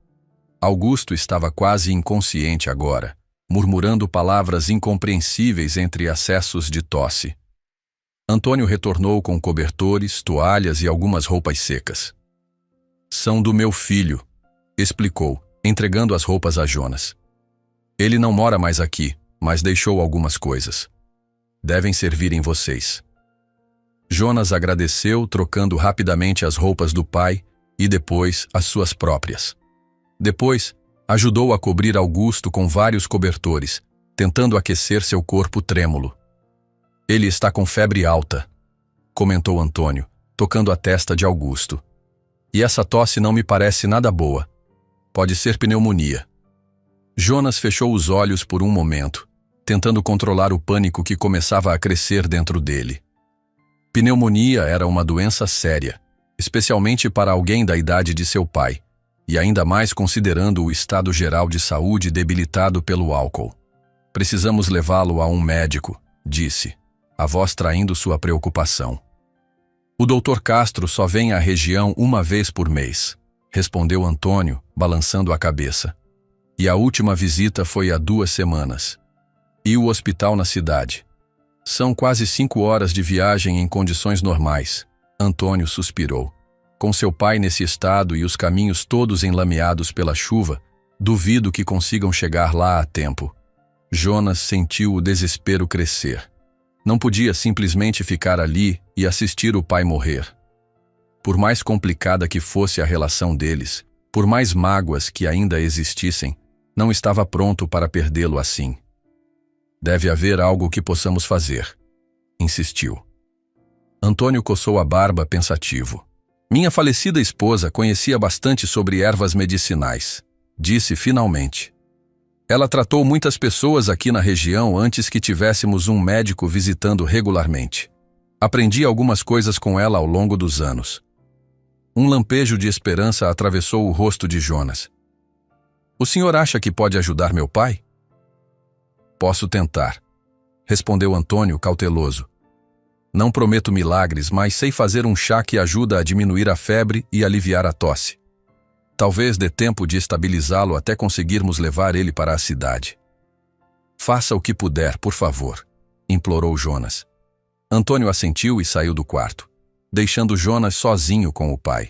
Augusto estava quase inconsciente agora, murmurando palavras incompreensíveis entre acessos de tosse. Antônio retornou com cobertores, toalhas e algumas roupas secas. São do meu filho, explicou, entregando as roupas a Jonas. Ele não mora mais aqui, mas deixou algumas coisas. Devem servir em vocês. Jonas agradeceu, trocando rapidamente as roupas do pai e depois as suas próprias. Depois, ajudou a cobrir Augusto com vários cobertores, tentando aquecer seu corpo trêmulo. Ele está com febre alta, comentou Antônio, tocando a testa de Augusto. E essa tosse não me parece nada boa. Pode ser pneumonia. Jonas fechou os olhos por um momento, tentando controlar o pânico que começava a crescer dentro dele. Pneumonia era uma doença séria, especialmente para alguém da idade de seu pai, e ainda mais considerando o estado geral de saúde debilitado pelo álcool. Precisamos levá-lo a um médico, disse, a voz traindo sua preocupação. O Dr. Castro só vem à região uma vez por mês, respondeu Antônio, balançando a cabeça. E a última visita foi há 2 semanas. E o hospital na cidade? São quase 5 horas de viagem em condições normais. Antônio suspirou. Com seu pai nesse estado e os caminhos todos enlameados pela chuva, duvido que consigam chegar lá a tempo. Jonas sentiu o desespero crescer. Não podia simplesmente ficar ali e assistir o pai morrer. Por mais complicada que fosse a relação deles, por mais mágoas que ainda existissem, não estava pronto para perdê-lo assim. Deve haver algo que possamos fazer, insistiu. Antônio coçou a barba pensativo. Minha falecida esposa conhecia bastante sobre ervas medicinais, disse finalmente. Ela tratou muitas pessoas aqui na região antes que tivéssemos um médico visitando regularmente. Aprendi algumas coisas com ela ao longo dos anos. Um lampejo de esperança atravessou o rosto de Jonas. O senhor acha que pode ajudar meu pai? Posso tentar, respondeu Antônio cauteloso. Não prometo milagres, mas sei fazer um chá que ajuda a diminuir a febre e aliviar a tosse. Talvez dê tempo de estabilizá-lo até conseguirmos levar ele para a cidade. Faça o que puder, por favor, implorou Jonas. Antônio assentiu e saiu do quarto, deixando Jonas sozinho com o pai.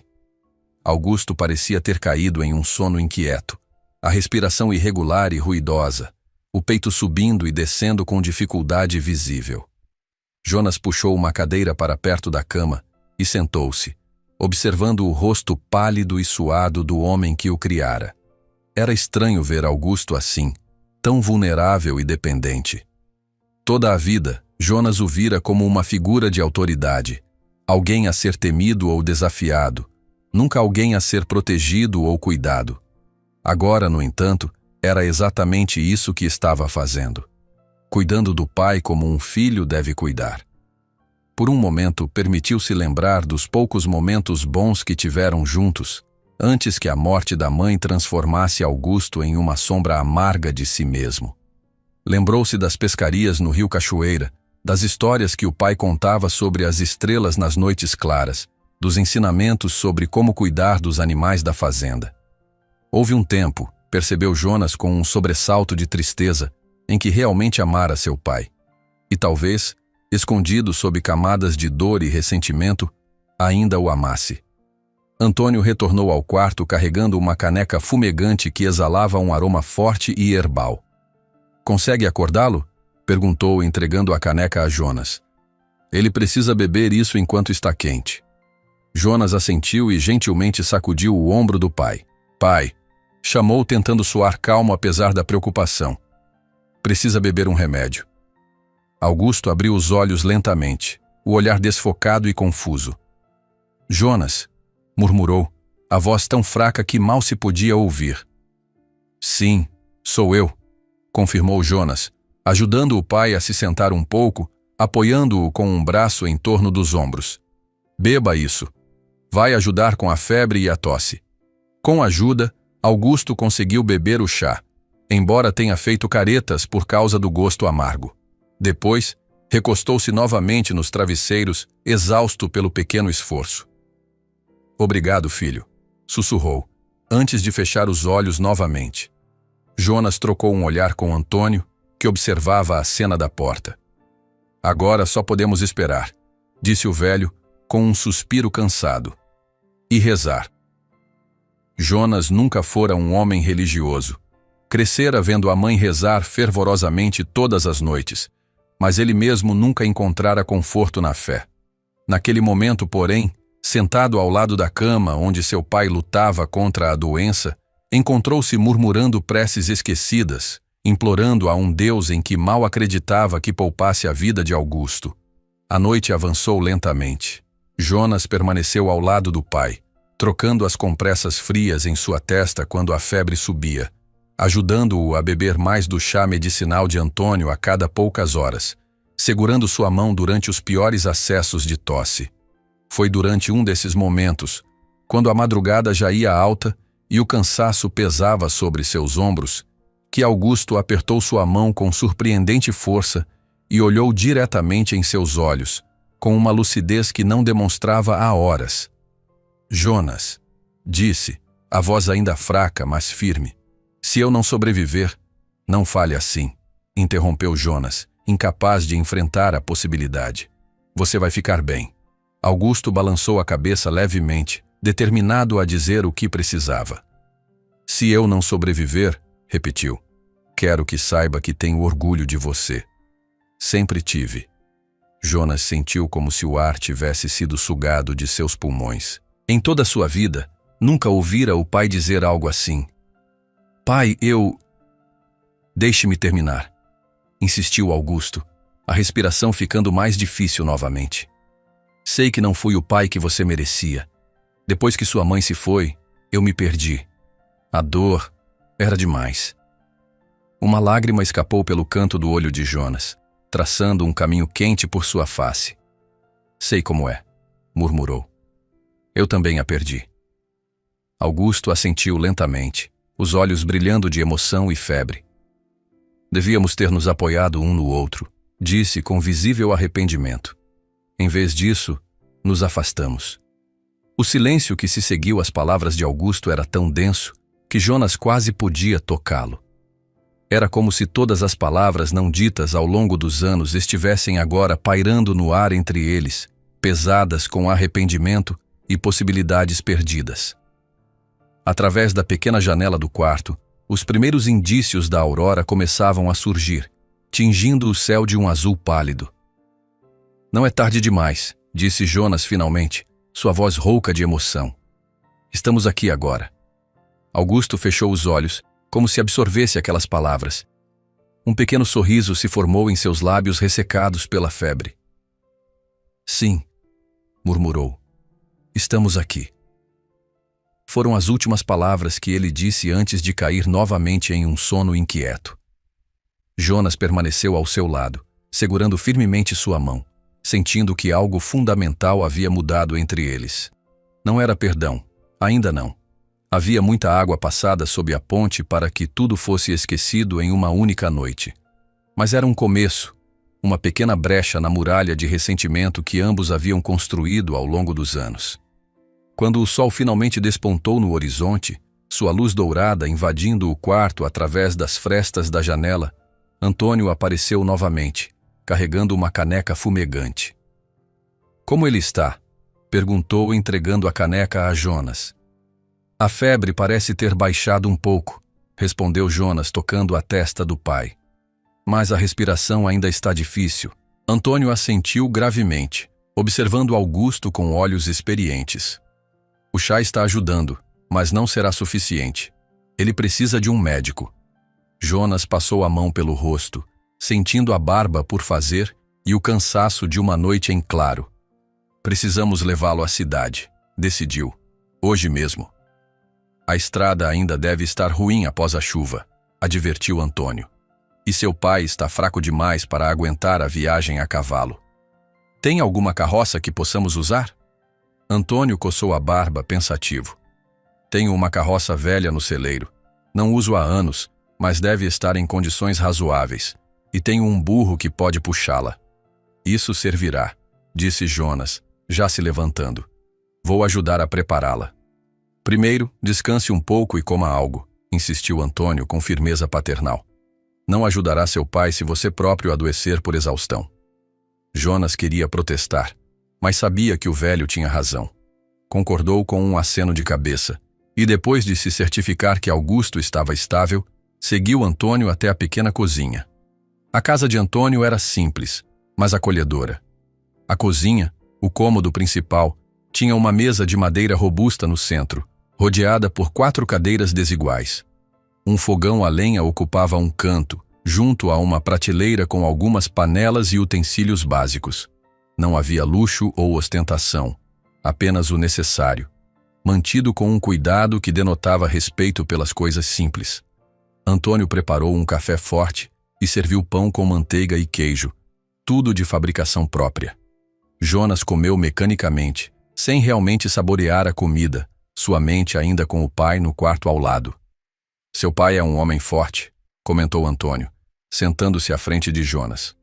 Augusto parecia ter caído em um sono inquieto, a respiração irregular e ruidosa, o peito subindo e descendo com dificuldade visível. Jonas puxou uma cadeira para perto da cama e sentou-se, observando o rosto pálido e suado do homem que o criara. Era estranho ver Augusto assim, tão vulnerável e dependente. Toda a vida, Jonas o vira como uma figura de autoridade, alguém a ser temido ou desafiado, nunca alguém a ser protegido ou cuidado. Agora, no entanto, era exatamente isso que estava fazendo. Cuidando do pai como um filho deve cuidar. Por um momento, permitiu-se lembrar dos poucos momentos bons que tiveram juntos, antes que a morte da mãe transformasse Augusto em uma sombra amarga de si mesmo. Lembrou-se das pescarias no rio Cachoeira, das histórias que o pai contava sobre as estrelas nas noites claras, dos ensinamentos sobre como cuidar dos animais da fazenda. Houve um tempo, percebeu Jonas com um sobressalto de tristeza, em que realmente amara seu pai. E talvez, escondido sob camadas de dor e ressentimento, ainda o amasse. Antônio retornou ao quarto carregando uma caneca fumegante que exalava um aroma forte e herbal. Consegue acordá-lo? Perguntou, entregando a caneca a Jonas. Ele precisa beber isso enquanto está quente. Jonas assentiu e gentilmente sacudiu o ombro do pai. Pai, chamou tentando soar calmo apesar da preocupação. Precisa beber um remédio. Augusto abriu os olhos lentamente, o olhar desfocado e confuso. Jonas, murmurou, a voz tão fraca que mal se podia ouvir. Sim, sou eu, confirmou Jonas, ajudando o pai a se sentar um pouco apoiando-o com um braço em torno dos ombros. Beba isso. Vai ajudar com a febre e a tosse. Com ajuda, Augusto conseguiu beber o chá, embora tenha feito caretas por causa do gosto amargo. Depois, recostou-se novamente nos travesseiros, exausto pelo pequeno esforço. Obrigado, filho, sussurrou, antes de fechar os olhos novamente. Jonas trocou um olhar com Antônio, que observava a cena da porta. Agora só podemos esperar, disse o velho, com um suspiro cansado. E rezar. Jonas nunca fora um homem religioso. Crescera vendo a mãe rezar fervorosamente todas as noites, mas ele mesmo nunca encontrara conforto na fé. Naquele momento, porém, sentado ao lado da cama onde seu pai lutava contra a doença, encontrou-se murmurando preces esquecidas, implorando a um Deus em que mal acreditava que poupasse a vida de Augusto. A noite avançou lentamente. Jonas permaneceu ao lado do pai, trocando as compressas frias em sua testa quando a febre subia, ajudando-o a beber mais do chá medicinal de Antônio a cada poucas horas, segurando sua mão durante os piores acessos de tosse. Foi durante um desses momentos, quando a madrugada já ia alta e o cansaço pesava sobre seus ombros, que Augusto apertou sua mão com surpreendente força e olhou diretamente em seus olhos, com uma lucidez que não demonstrava há horas. Jonas, disse, a voz ainda fraca, mas firme. Se eu não sobreviver, não fale assim, interrompeu Jonas, incapaz de enfrentar a possibilidade. Você vai ficar bem. Augusto balançou a cabeça levemente, determinado a dizer o que precisava. Se eu não sobreviver, repetiu, quero que saiba que tenho orgulho de você. Sempre tive. Jonas sentiu como se o ar tivesse sido sugado de seus pulmões. Em toda a sua vida, nunca ouvira o pai dizer algo assim. Pai, eu... Deixe-me terminar, insistiu Augusto, a respiração ficando mais difícil novamente. Sei que não fui o pai que você merecia. Depois que sua mãe se foi, eu me perdi. A dor era demais. Uma lágrima escapou pelo canto do olho de Jonas, traçando um caminho quente por sua face. Sei como é, murmurou. Eu também a perdi. Augusto assentiu lentamente, os olhos brilhando de emoção e febre. Devíamos ter nos apoiado um no outro, disse com visível arrependimento. Em vez disso, nos afastamos. O silêncio que se seguiu às palavras de Augusto era tão denso que Jonas quase podia tocá-lo. Era como se todas as palavras não ditas ao longo dos anos estivessem agora pairando no ar entre eles, pesadas com arrependimento e possibilidades perdidas. Através da pequena janela do quarto, os primeiros indícios da aurora começavam a surgir, tingindo o céu de um azul pálido. Não é tarde demais, disse Jonas finalmente, sua voz rouca de emoção. Estamos aqui agora. Augusto fechou os olhos, como se absorvesse aquelas palavras. Um pequeno sorriso se formou em seus lábios ressecados pela febre. Sim, murmurou. Estamos aqui. Foram as últimas palavras que ele disse antes de cair novamente em um sono inquieto. Jonas permaneceu ao seu lado, segurando firmemente sua mão, sentindo que algo fundamental havia mudado entre eles. Não era perdão, ainda não. Havia muita água passada sob a ponte para que tudo fosse esquecido em uma única noite. Mas era um começo, uma pequena brecha na muralha de ressentimento que ambos haviam construído ao longo dos anos. Quando o sol finalmente despontou no horizonte, sua luz dourada invadindo o quarto através das frestas da janela, Antônio apareceu novamente, carregando uma caneca fumegante. Como ele está? Perguntou, entregando a caneca a Jonas. A febre parece ter baixado um pouco, respondeu Jonas, tocando a testa do pai. Mas a respiração ainda está difícil. Antônio assentiu gravemente, observando Augusto com olhos experientes. O chá está ajudando, mas não será suficiente. Ele precisa de um médico. Jonas passou a mão pelo rosto, sentindo a barba por fazer e o cansaço de uma noite em claro. Precisamos levá-lo à cidade, decidiu. Hoje mesmo. A estrada ainda deve estar ruim após a chuva, advertiu Antônio. e seu pai está fraco demais para aguentar a viagem a cavalo. Tem alguma carroça que possamos usar? Antônio coçou a barba, pensativo. Tenho uma carroça velha no celeiro. Não uso há anos, mas deve estar em condições razoáveis. E tenho um burro que pode puxá-la. Isso servirá, disse Jonas, já se levantando. Vou ajudar a prepará-la. Primeiro, descanse um pouco e coma algo, insistiu Antônio com firmeza paternal. Não ajudará seu pai se você próprio adoecer por exaustão. Jonas queria protestar, mas sabia que o velho tinha razão. Concordou com um aceno de cabeça, e depois de se certificar que Augusto estava estável, seguiu Antônio até a pequena cozinha. A casa de Antônio era simples, mas acolhedora. A cozinha, o cômodo principal, tinha uma mesa de madeira robusta no centro, rodeada por 4 cadeiras desiguais. Um fogão a lenha ocupava um canto, junto a uma prateleira com algumas panelas e utensílios básicos. Não havia luxo ou ostentação, apenas o necessário, mantido com um cuidado que denotava respeito pelas coisas simples. Antônio preparou um café forte e serviu pão com manteiga e queijo, tudo de fabricação própria. Jonas comeu mecanicamente, sem realmente saborear a comida, sua mente ainda com o pai no quarto ao lado. Seu pai é um homem forte, comentou Antônio, sentando-se à frente de Jonas.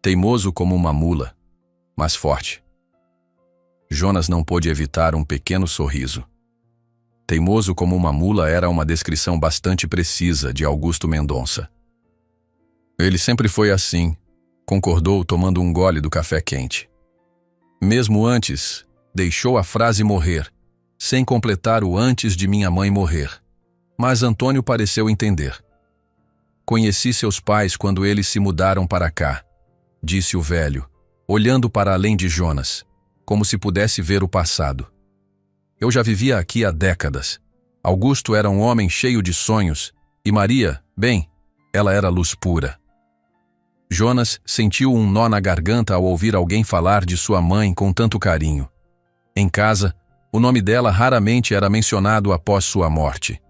Teimoso como uma mula, mas forte. Jonas não pôde evitar um pequeno sorriso. Teimoso como uma mula era uma descrição bastante precisa de Augusto Mendonça. Ele sempre foi assim, concordou tomando um gole do café quente. Mesmo antes, deixou a frase morrer, sem completar o antes de minha mãe morrer. Mas Antônio pareceu entender. Conheci seus pais quando eles se mudaram para cá, disse o velho, olhando para além de Jonas, como se pudesse ver o passado. Eu já vivia aqui há décadas. Augusto era um homem cheio de sonhos, e Maria, bem, ela era luz pura. Jonas sentiu um nó na garganta ao ouvir alguém falar de sua mãe com tanto carinho. Em casa, o nome dela raramente era mencionado após sua morte.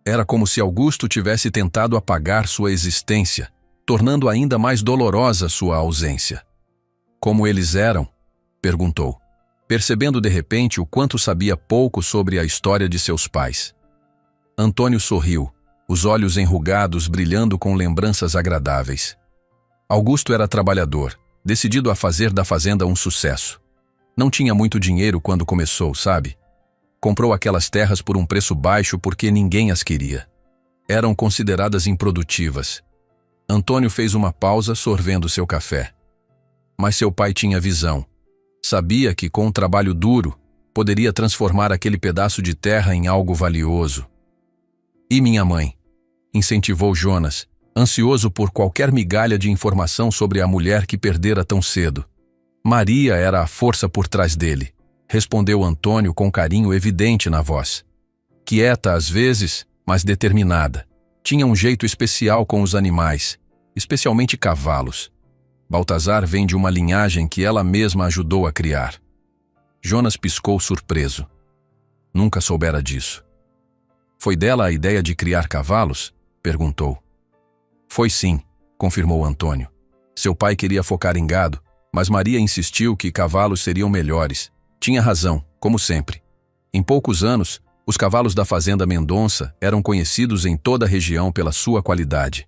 Era como se Augusto tivesse tentado apagar sua existência, tornando ainda mais dolorosa sua ausência. Como eles eram? Perguntou, percebendo de repente o quanto sabia pouco sobre a história de seus pais. Antônio sorriu, os olhos enrugados brilhando com lembranças agradáveis. Augusto era trabalhador, decidido a fazer da fazenda um sucesso. Não tinha muito dinheiro quando começou, sabe? Comprou aquelas terras por um preço baixo porque ninguém as queria. Eram consideradas improdutivas. Antônio fez uma pausa sorvendo seu café. Mas seu pai tinha visão. Sabia que com um trabalho duro, poderia transformar aquele pedaço de terra em algo valioso. E minha mãe? Incentivou Jonas, ansioso por qualquer migalha de informação sobre a mulher que perdera tão cedo. Maria era a força por trás dele, respondeu Antônio com carinho evidente na voz. Quieta às vezes, mas determinada. Tinha um jeito especial com os animais, especialmente cavalos. Baltazar vem de uma linhagem que ela mesma ajudou a criar. Jonas piscou surpreso. Nunca soubera disso. Foi dela a ideia de criar cavalos? Perguntou. Foi sim, confirmou Antônio. Seu pai queria focar em gado, mas Maria insistiu que cavalos seriam melhores. Tinha razão, como sempre. Em poucos anos, os cavalos da fazenda Mendonça eram conhecidos em toda a região pela sua qualidade.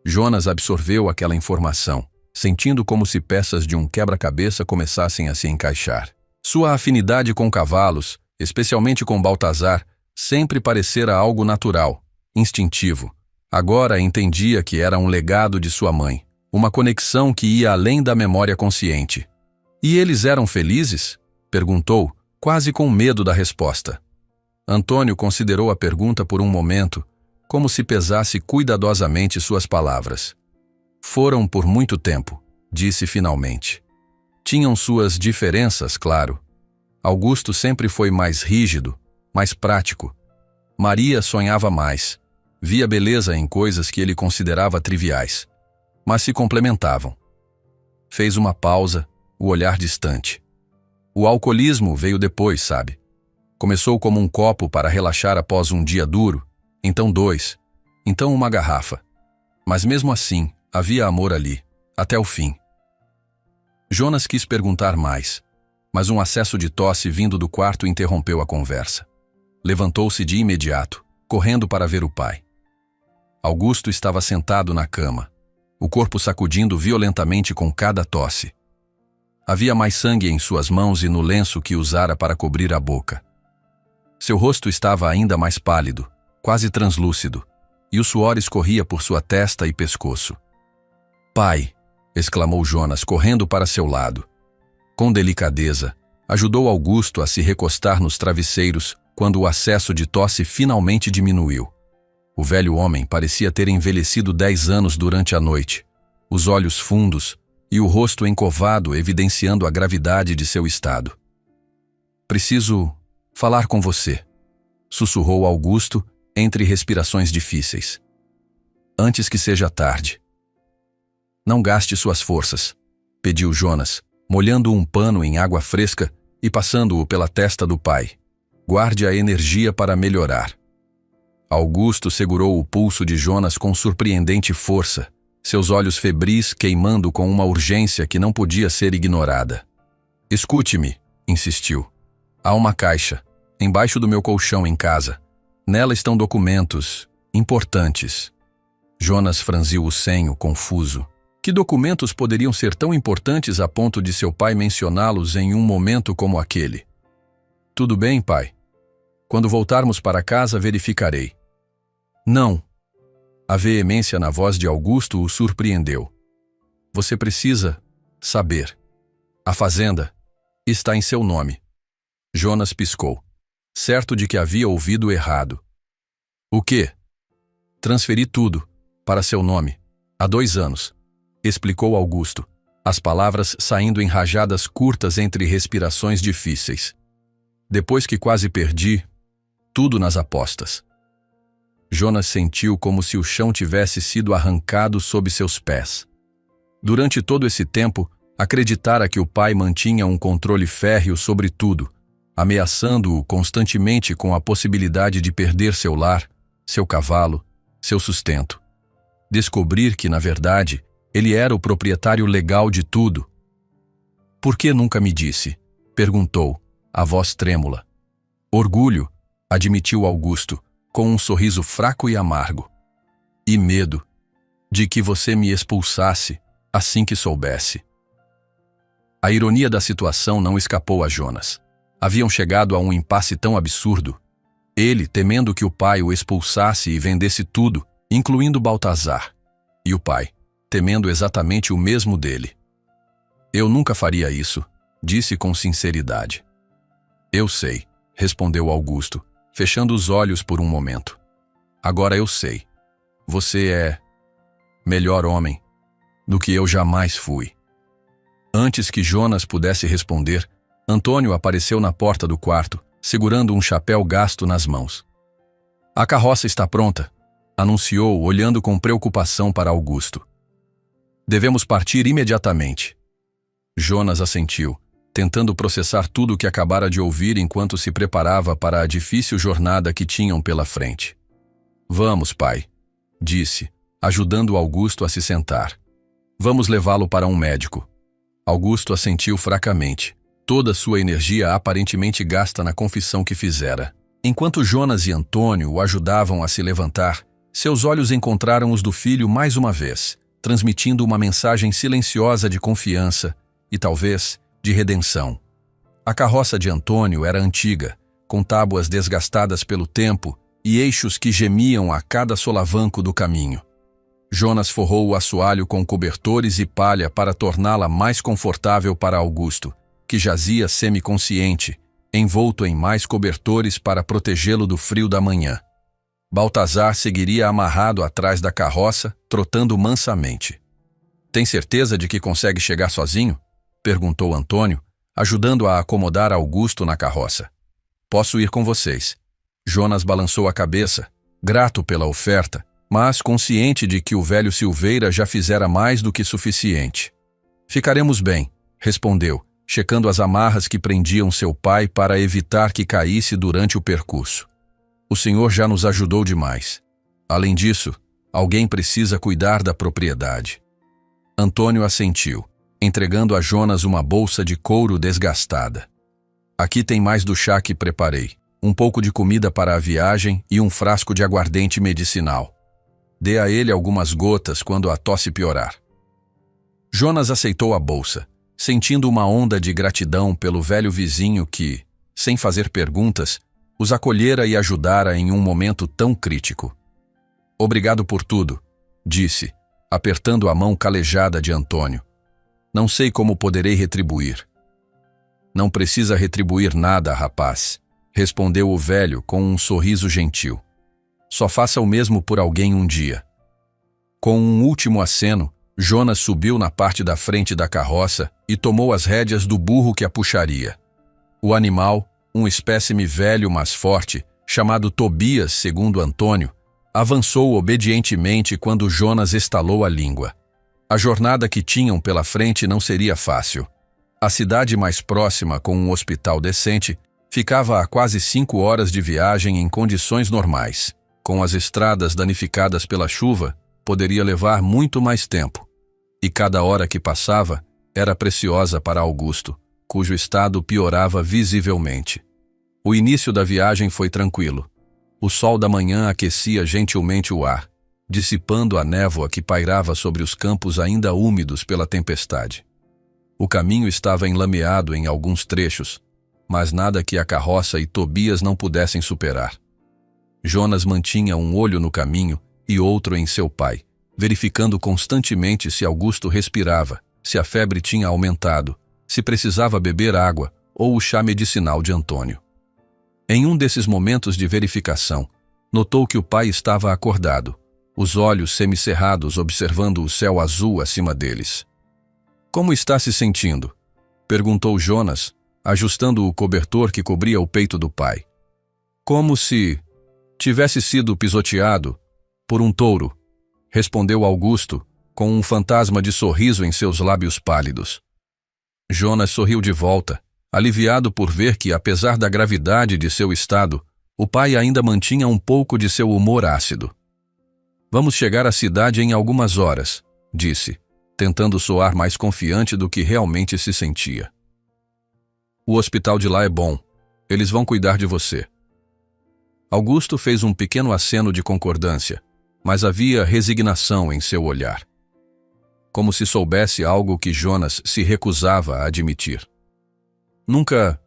Jonas absorveu aquela informação, sentindo como se peças de um quebra-cabeça começassem a se encaixar. Sua afinidade com cavalos, especialmente com Baltazar, sempre parecera algo natural, instintivo. Agora entendia que era um legado de sua mãe, uma conexão que ia além da memória consciente. E eles eram felizes? Perguntou, quase com medo da resposta. Antônio considerou a pergunta por um momento, como se pesasse cuidadosamente suas palavras. Foram por muito tempo, disse finalmente. Tinham suas diferenças, claro. Augusto sempre foi mais rígido, mais prático. Maria sonhava mais, via beleza em coisas que ele considerava triviais, mas se complementavam. Fez uma pausa, o olhar distante. O alcoolismo veio depois, sabe? Começou como um copo para relaxar após um dia duro, então 2, então uma garrafa. Mas mesmo assim, havia amor ali, até o fim. Jonas quis perguntar mais, mas um acesso de tosse vindo do quarto interrompeu a conversa. Levantou-se de imediato, correndo para ver o pai. Augusto estava sentado na cama, o corpo sacudindo violentamente com cada tosse. Havia mais sangue em suas mãos e no lenço que usara para cobrir a boca. Seu rosto estava ainda mais pálido, quase translúcido, e o suor escorria por sua testa e pescoço. "Pai!" exclamou Jonas, correndo para seu lado. Com delicadeza, ajudou Augusto a se recostar nos travesseiros quando o acesso de tosse finalmente diminuiu. O velho homem parecia ter envelhecido 10 anos durante a noite, os olhos fundos e o rosto encovado evidenciando a gravidade de seu estado. "Preciso falar com você", sussurrou Augusto entre respirações difíceis. "Antes que seja tarde." "Não gaste suas forças", pediu Jonas, molhando um pano em água fresca e passando-o pela testa do pai. "Guarde a energia para melhorar." Augusto segurou o pulso de Jonas com surpreendente força, seus olhos febris queimando com uma urgência que não podia ser ignorada. "Escute-me", insistiu. "Há uma caixa, embaixo do meu colchão em casa. Nela estão documentos importantes." Jonas franziu o senho, confuso. Que documentos poderiam ser tão importantes a ponto de seu pai mencioná-los em um momento como aquele? "Tudo bem, pai. Quando voltarmos para casa, verificarei." "Não." A veemência na voz de Augusto o surpreendeu. "Você precisa saber. A fazenda está em seu nome." Jonas piscou, certo de que havia ouvido errado. "O quê?" "Transferi tudo para seu nome há 2 anos. Explicou Augusto, as palavras saindo em rajadas curtas entre respirações difíceis. "Depois que quase perdi tudo nas apostas." Jonas sentiu como se o chão tivesse sido arrancado sob seus pés. Durante todo esse tempo, acreditara que o pai mantinha um controle férreo sobre tudo, ameaçando-o constantemente com a possibilidade de perder seu lar, seu cavalo, seu sustento. Descobrir que, na verdade, ele era o proprietário legal de tudo. "Por que nunca me disse?" perguntou, a voz trêmula. "Orgulho", admitiu Augusto, com um sorriso fraco e amargo. "E medo de que você me expulsasse assim que soubesse." A ironia da situação não escapou a Jonas. Haviam chegado a um impasse tão absurdo. Ele, temendo que o pai o expulsasse e vendesse tudo, incluindo Baltazar. E o pai, temendo exatamente o mesmo dele. "Eu nunca faria isso", disse com sinceridade. "Eu sei", respondeu Augusto, fechando os olhos por um momento. "Agora eu sei. Você é melhor homem do que eu jamais fui." Antes que Jonas pudesse responder, Antônio apareceu na porta do quarto, segurando um chapéu gasto nas mãos. "A carroça está pronta", anunciou, olhando com preocupação para Augusto. "Devemos partir imediatamente." Jonas assentiu, tentando processar tudo o que acabara de ouvir enquanto se preparava para a difícil jornada que tinham pela frente. "Vamos, pai", disse, ajudando Augusto a se sentar. "Vamos levá-lo para um médico." Augusto assentiu fracamente, toda sua energia aparentemente gasta na confissão que fizera. Enquanto Jonas e Antônio o ajudavam a se levantar, seus olhos encontraram os do filho mais uma vez, transmitindo uma mensagem silenciosa de confiança e, talvez, de redenção. A carroça de Antônio era antiga, com tábuas desgastadas pelo tempo e eixos que gemiam a cada solavanco do caminho. Jonas forrou o assoalho com cobertores e palha para torná-la mais confortável para Augusto, que jazia semiconsciente, envolto em mais cobertores para protegê-lo do frio da manhã. Baltazar seguiria amarrado atrás da carroça, trotando mansamente. "Tem certeza de que consegue chegar sozinho?" perguntou Antônio, ajudando a acomodar Augusto na carroça. "Posso ir com vocês." Jonas balançou a cabeça, grato pela oferta, mas consciente de que o velho Silveira já fizera mais do que suficiente. "Ficaremos bem", respondeu, checando as amarras que prendiam seu pai para evitar que caísse durante o percurso. "O senhor já nos ajudou demais. Além disso, Alguém precisa cuidar da propriedade. Antônio assentiu, entregando a Jonas uma bolsa de couro desgastada. Aqui tem mais do chá que preparei, um pouco de comida para a viagem e um frasco de aguardente medicinal. Dê a ele algumas gotas quando a tosse piorar. Jonas aceitou a bolsa, sentindo uma onda de gratidão pelo velho vizinho que, sem fazer perguntas, os acolhera e ajudara em um momento tão crítico. Obrigado por tudo, disse, apertando a mão calejada de Antônio. Não sei como poderei retribuir. Não precisa retribuir nada, rapaz, respondeu o velho com um sorriso gentil. Só faça o mesmo por alguém um dia. Com um último aceno, Jonas subiu na parte da frente da carroça e tomou as rédeas do burro que a puxaria. O animal, um espécime velho mas forte, chamado Tobias, segundo Antônio, avançou obedientemente quando Jonas estalou a língua. A jornada que tinham pela frente não seria fácil. A cidade mais próxima, com um hospital decente, ficava a quase 5 horas de viagem em condições normais. Com as estradas danificadas pela chuva, poderia levar muito mais tempo. E cada hora que passava era preciosa para Augusto, cujo estado piorava visivelmente. O início da viagem foi tranquilo. O sol da manhã aquecia gentilmente o ar, dissipando a névoa que pairava sobre os campos ainda úmidos pela tempestade. O caminho estava enlameado em alguns trechos, mas nada que a carroça e Tobias não pudessem superar. Jonas mantinha um olho no caminho e outro em seu pai, verificando constantemente se Augusto respirava, se a febre tinha aumentado, se precisava beber água ou o chá medicinal de Antônio. Em um desses momentos de verificação, notou que o pai estava acordado, os olhos semicerrados observando o céu azul acima deles. Como está se sentindo? Perguntou Jonas, ajustando o cobertor que cobria o peito do pai. Como se tivesse sido pisoteado por um touro, respondeu Augusto, com um fantasma de sorriso em seus lábios pálidos. Jonas sorriu de volta, aliviado por ver que, apesar da gravidade de seu estado, o pai ainda mantinha um pouco de seu humor ácido. Vamos chegar à cidade em algumas horas, disse, tentando soar mais confiante do que realmente se sentia. O hospital de lá é bom. Eles vão cuidar de você. Augusto fez um pequeno aceno de concordância, mas havia resignação em seu olhar. Como se soubesse algo que Jonas se recusava a admitir. Nunca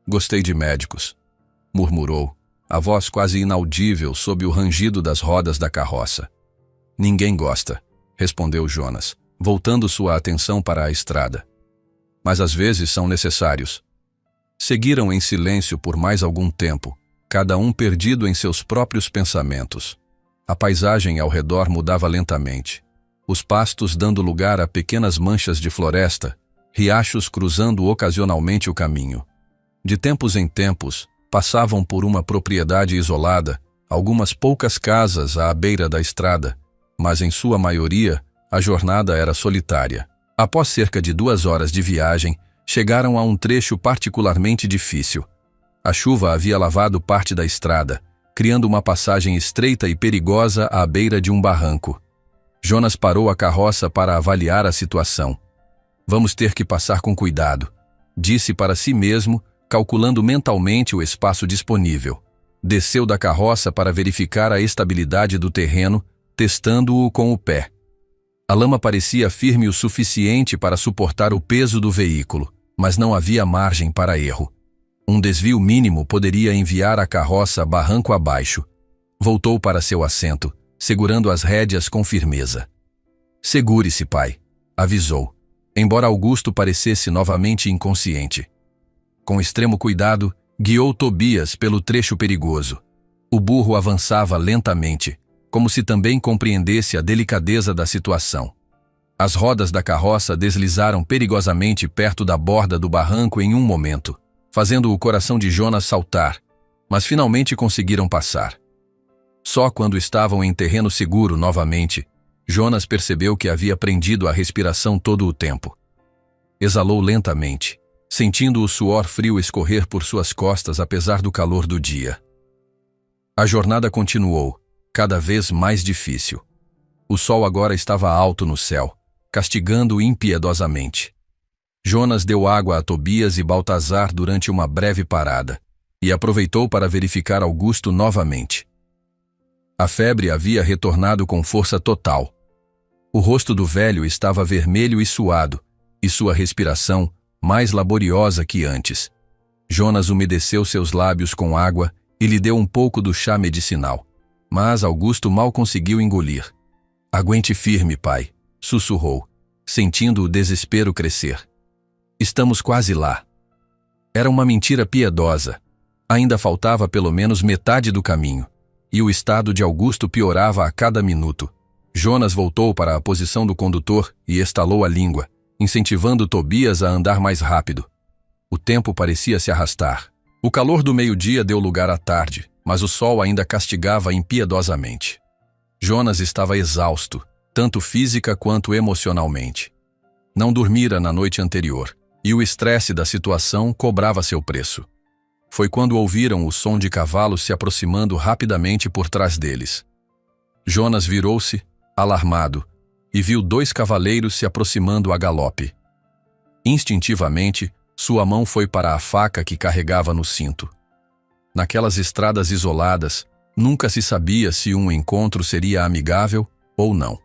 gostei de médicos, murmurou, a voz quase inaudível sob o rangido das rodas da carroça. Ninguém gosta, respondeu Jonas, voltando sua atenção para a estrada. Mas às vezes são necessários. Seguiram em silêncio por mais algum tempo, cada um perdido em seus próprios pensamentos. A paisagem ao redor mudava lentamente, os pastos dando lugar a pequenas manchas de floresta, riachos cruzando ocasionalmente o caminho. De tempos em tempos, passavam por uma propriedade isolada, algumas poucas casas à beira da estrada, mas em sua maioria, a jornada era solitária. Após cerca de 2 horas de viagem, chegaram a um trecho particularmente difícil. A chuva havia lavado parte da estrada, criando uma passagem estreita e perigosa à beira de um barranco. Jonas parou a carroça para avaliar a situação. Vamos ter que passar com cuidado, disse para si mesmo, calculando mentalmente o espaço disponível. Desceu da carroça para verificar a estabilidade do terreno, testando-o com o pé. A lama parecia firme o suficiente para suportar o peso do veículo, mas não havia margem para erro. Um desvio mínimo poderia enviar a carroça barranco abaixo. Voltou para seu assento, segurando as rédeas com firmeza. Segure-se, pai, avisou, embora Augusto parecesse novamente inconsciente. Com extremo cuidado, guiou Tobias pelo trecho perigoso. O burro avançava lentamente, como se também compreendesse a delicadeza da situação. As rodas da carroça deslizaram perigosamente perto da borda do barranco em um momento, fazendo o coração de Jonas saltar, mas finalmente conseguiram passar. Só quando estavam em terreno seguro novamente, Jonas percebeu que havia prendido a respiração todo o tempo. Exalou lentamente, sentindo o suor frio escorrer por suas costas apesar do calor do dia. A jornada continuou, cada vez mais difícil. O sol agora estava alto no céu, castigando impiedosamente. Jonas deu água a Tobias e Baltazar durante uma breve parada, e aproveitou para verificar Augusto novamente. A febre havia retornado com força total. O rosto do velho estava vermelho e suado, e sua respiração mais laboriosa que antes. Jonas umedeceu seus lábios com água e lhe deu um pouco do chá medicinal, mas Augusto mal conseguiu engolir. "Aguente firme, pai", sussurrou, sentindo o desespero crescer. "Estamos quase lá." Era uma mentira piedosa. Ainda faltava pelo menos metade do caminho, e o estado de Augusto piorava a cada minuto. Jonas voltou para a posição do condutor e estalou a língua, incentivando Tobias a andar mais rápido. O tempo parecia se arrastar. O calor do meio-dia deu lugar à tarde, mas o sol ainda castigava impiedosamente. Jonas estava exausto, tanto física quanto emocionalmente. Não dormira na noite anterior, e o estresse da situação cobrava seu preço. Foi quando ouviram o som de cavalos se aproximando rapidamente por trás deles. Jonas virou-se, alarmado, e viu 2 cavaleiros se aproximando a galope. Instintivamente, sua mão foi para a faca que carregava no cinto. Naquelas estradas isoladas, nunca se sabia se um encontro seria amigável ou não.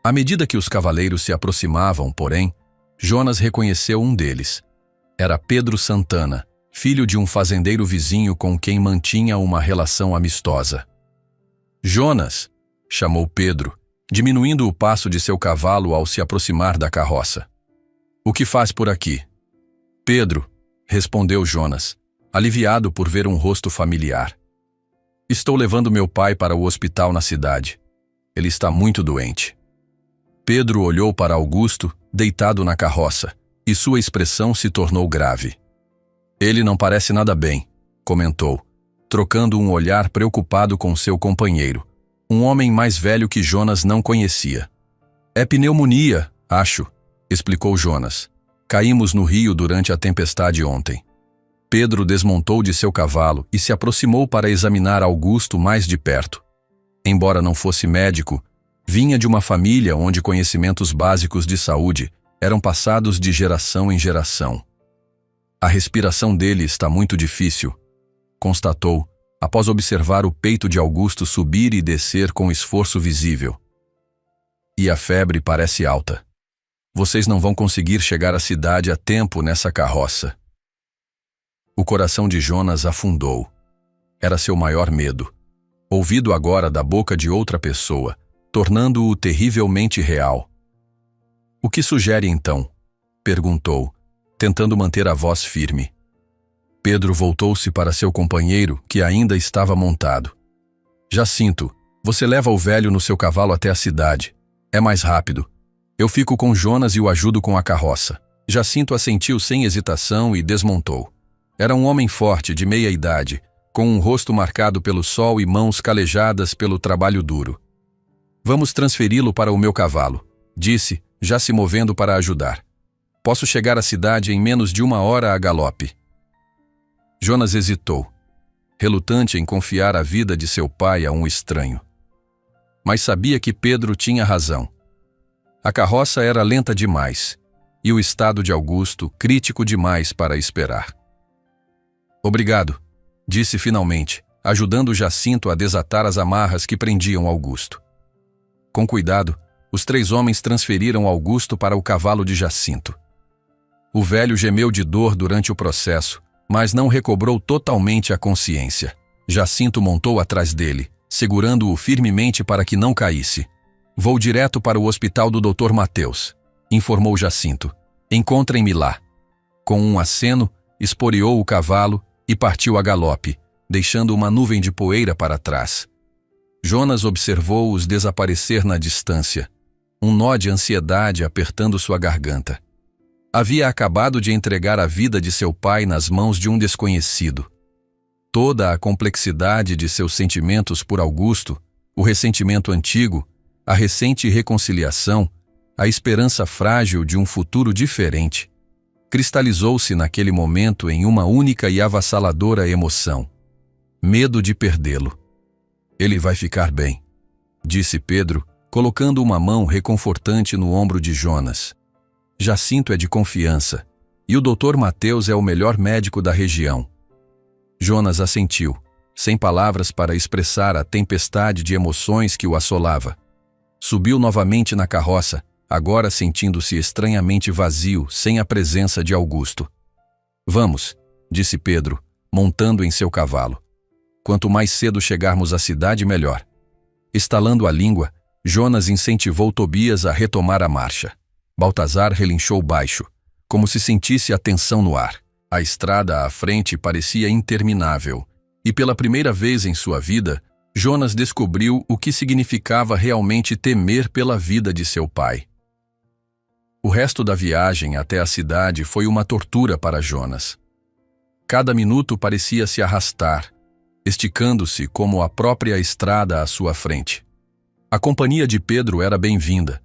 À medida que os cavaleiros se aproximavam, porém, Jonas reconheceu um deles. Era Pedro Santana, filho de um fazendeiro vizinho com quem mantinha uma relação amistosa. "Jonas", chamou Pedro, diminuindo o passo de seu cavalo ao se aproximar da carroça. "O que faz por aqui?" "Pedro", respondeu Jonas, aliviado por ver um rosto familiar. "Estou levando meu pai para o hospital na cidade. Ele está muito doente." Pedro olhou para Augusto, deitado na carroça, e sua expressão se tornou grave. "Ele não parece nada bem", comentou, trocando um olhar preocupado com seu companheiro, um homem mais velho que Jonas não conhecia. "É pneumonia, acho", explicou Jonas. "Caímos no rio durante a tempestade ontem." Pedro desmontou de seu cavalo e se aproximou para examinar Augusto mais de perto. Embora não fosse médico, vinha de uma família onde conhecimentos básicos de saúde eram passados de geração em geração. "A respiração dele está muito difícil", constatou, após observar o peito de Augusto subir e descer com esforço visível. "E a febre parece alta. Vocês não vão conseguir chegar à cidade a tempo nessa carroça." O coração de Jonas afundou. Era seu maior medo. Ouvido agora da boca de outra pessoa, tornando-o terrivelmente real. "O que sugere então?" perguntou, tentando manter a voz firme. Pedro voltou-se para seu companheiro, que ainda estava montado. "Jacinto, você leva o velho no seu cavalo até a cidade. É mais rápido. Eu fico com Jonas e o ajudo com a carroça." Jacinto assentiu sem hesitação e desmontou. Era um homem forte, de meia idade, com um rosto marcado pelo sol e mãos calejadas pelo trabalho duro. "Vamos transferi-lo para o meu cavalo", disse, já se movendo para ajudar. "Posso chegar à cidade em menos de 1 hora a galope." Jonas hesitou, relutante em confiar a vida de seu pai a um estranho. Mas sabia que Pedro tinha razão. A carroça era lenta demais, e o estado de Augusto crítico demais para esperar. "Obrigado", disse finalmente, ajudando Jacinto a desatar as amarras que prendiam Augusto. Com cuidado, os 3 homens transferiram Augusto para o cavalo de Jacinto. O velho gemeu de dor durante o processo, mas não recobrou totalmente a consciência. Jacinto montou atrás dele, segurando-o firmemente para que não caísse. "Vou direto para o hospital do Dr. Mateus", informou Jacinto. "Encontrem-me lá." Com um aceno, esporeou o cavalo e partiu a galope, deixando uma nuvem de poeira para trás. Jonas observou-os desaparecer na distância, um nó de ansiedade apertando sua garganta. Havia acabado de entregar a vida de seu pai nas mãos de um desconhecido. Toda a complexidade de seus sentimentos por Augusto, o ressentimento antigo, a recente reconciliação, a esperança frágil de um futuro diferente, cristalizou-se naquele momento em uma única e avassaladora emoção: medo de perdê-lo. "Ele vai ficar bem", disse Pedro, colocando uma mão reconfortante no ombro de Jonas. Jacinto é de confiança, e o Dr. Mateus é o melhor médico da região. Jonas assentiu, sem palavras para expressar a tempestade de emoções que o assolava. Subiu novamente na carroça, agora sentindo-se estranhamente vazio, sem a presença de Augusto. Vamos, disse Pedro, montando em seu cavalo. Quanto mais cedo chegarmos à cidade, melhor. Estalando a língua, Jonas incentivou Tobias a retomar a marcha. Baltazar relinchou baixo, como se sentisse a tensão no ar. A estrada à frente parecia interminável, e pela primeira vez em sua vida, Jonas descobriu o que significava realmente temer pela vida de seu pai. O resto da viagem até a cidade foi uma tortura para Jonas. Cada minuto parecia se arrastar, esticando-se como a própria estrada à sua frente. A companhia de Pedro era bem-vinda,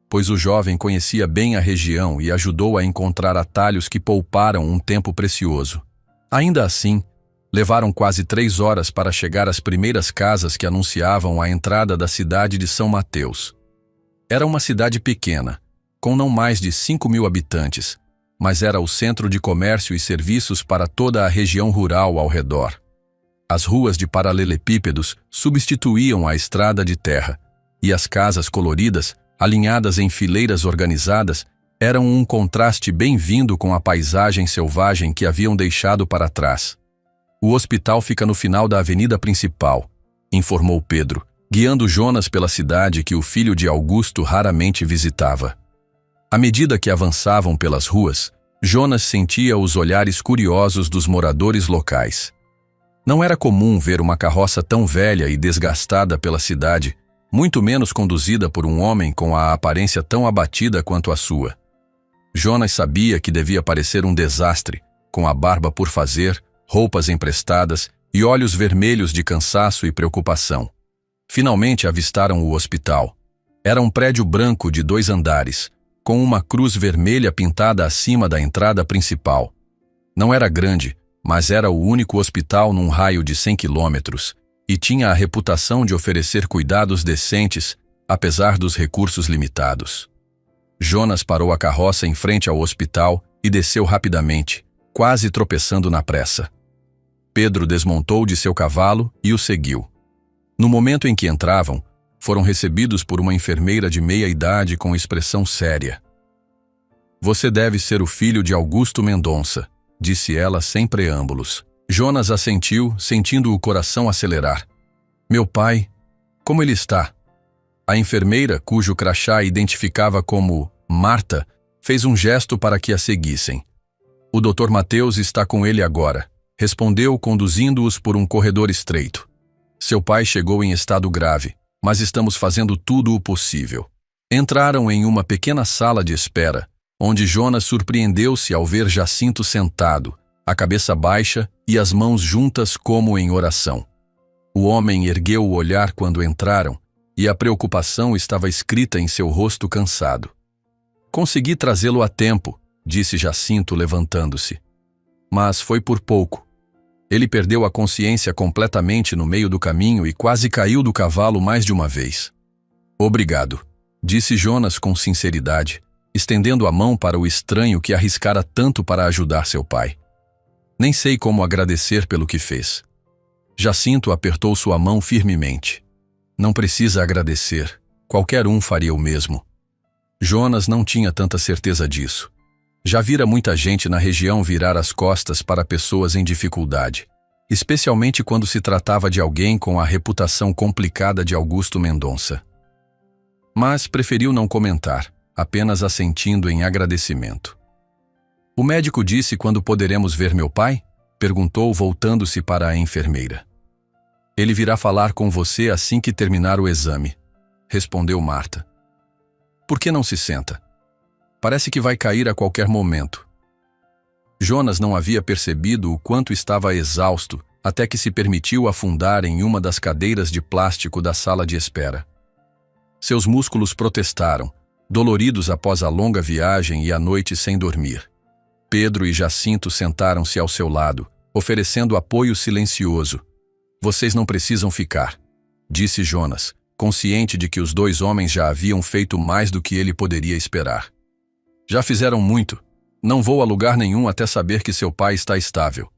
pois o jovem conhecia bem a região e ajudou a encontrar atalhos que pouparam um tempo precioso. Ainda assim, levaram quase 3 horas para chegar às primeiras casas que anunciavam a entrada da cidade de São Mateus. Era uma cidade pequena, com não mais de 5.000 habitantes, mas era o centro de comércio e serviços para toda a região rural ao redor. As ruas de paralelepípedos substituíam a estrada de terra, e as casas coloridas, alinhadas em fileiras organizadas, eram um contraste bem-vindo com a paisagem selvagem que haviam deixado para trás. O hospital fica no final da avenida principal, informou Pedro, guiando Jonas pela cidade que o filho de Augusto raramente visitava. À medida que avançavam pelas ruas, Jonas sentia os olhares curiosos dos moradores locais. Não era comum ver uma carroça tão velha e desgastada pela cidade, muito menos conduzida por um homem com a aparência tão abatida quanto a sua. Jonas sabia que devia parecer um desastre, com a barba por fazer, roupas emprestadas e olhos vermelhos de cansaço e preocupação. Finalmente avistaram o hospital. Era um prédio branco de 2 andares, com uma cruz vermelha pintada acima da entrada principal. Não era grande, mas era o único hospital num raio de 100 quilômetros e tinha a reputação de oferecer cuidados decentes, apesar dos recursos limitados. Jonas parou a carroça em frente ao hospital e desceu rapidamente, quase tropeçando na pressa. Pedro desmontou de seu cavalo e o seguiu. No momento em que entravam, foram recebidos por uma enfermeira de meia-idade com expressão séria. Você deve ser o filho de Augusto Mendonça, disse ela sem preâmbulos. Jonas assentiu, sentindo o coração acelerar. Meu pai, como ele está? A enfermeira, cujo crachá identificava como Marta, fez um gesto para que a seguissem. O Dr. Mateus está com ele agora, respondeu, conduzindo-os por um corredor estreito. Seu pai chegou em estado grave, mas estamos fazendo tudo o possível. Entraram em uma pequena sala de espera, onde Jonas surpreendeu-se ao ver Jacinto sentado, a cabeça baixa e as mãos juntas como em oração. O homem ergueu o olhar quando entraram, e a preocupação estava escrita em seu rosto cansado. Consegui trazê-lo a tempo, disse Jacinto levantando-se. Mas foi por pouco. Ele perdeu a consciência completamente no meio do caminho e quase caiu do cavalo mais de uma vez. Obrigado, disse Jonas com sinceridade, estendendo a mão para o estranho que arriscara tanto para ajudar seu pai. Nem sei como agradecer pelo que fez. Jacinto apertou sua mão firmemente. Não precisa agradecer, qualquer um faria o mesmo. Jonas não tinha tanta certeza disso. Já vira muita gente na região virar as costas para pessoas em dificuldade, especialmente quando se tratava de alguém com a reputação complicada de Augusto Mendonça. Mas preferiu não comentar, apenas assentindo em agradecimento. O médico disse quando poderemos ver meu pai? Perguntou, voltando-se para a enfermeira. Ele virá falar com você assim que terminar o exame, respondeu Marta. Por que não se senta? Parece que vai cair a qualquer momento. Jonas não havia percebido o quanto estava exausto até que se permitiu afundar em uma das cadeiras de plástico da sala de espera. Seus músculos protestaram, doloridos após a longa viagem e a noite sem dormir. Pedro e Jacinto sentaram-se ao seu lado, oferecendo apoio silencioso. Vocês não precisam ficar, disse Jonas, consciente de que os dois homens já haviam feito mais do que ele poderia esperar. Já fizeram muito. Não vou a lugar nenhum até saber que seu pai está estável,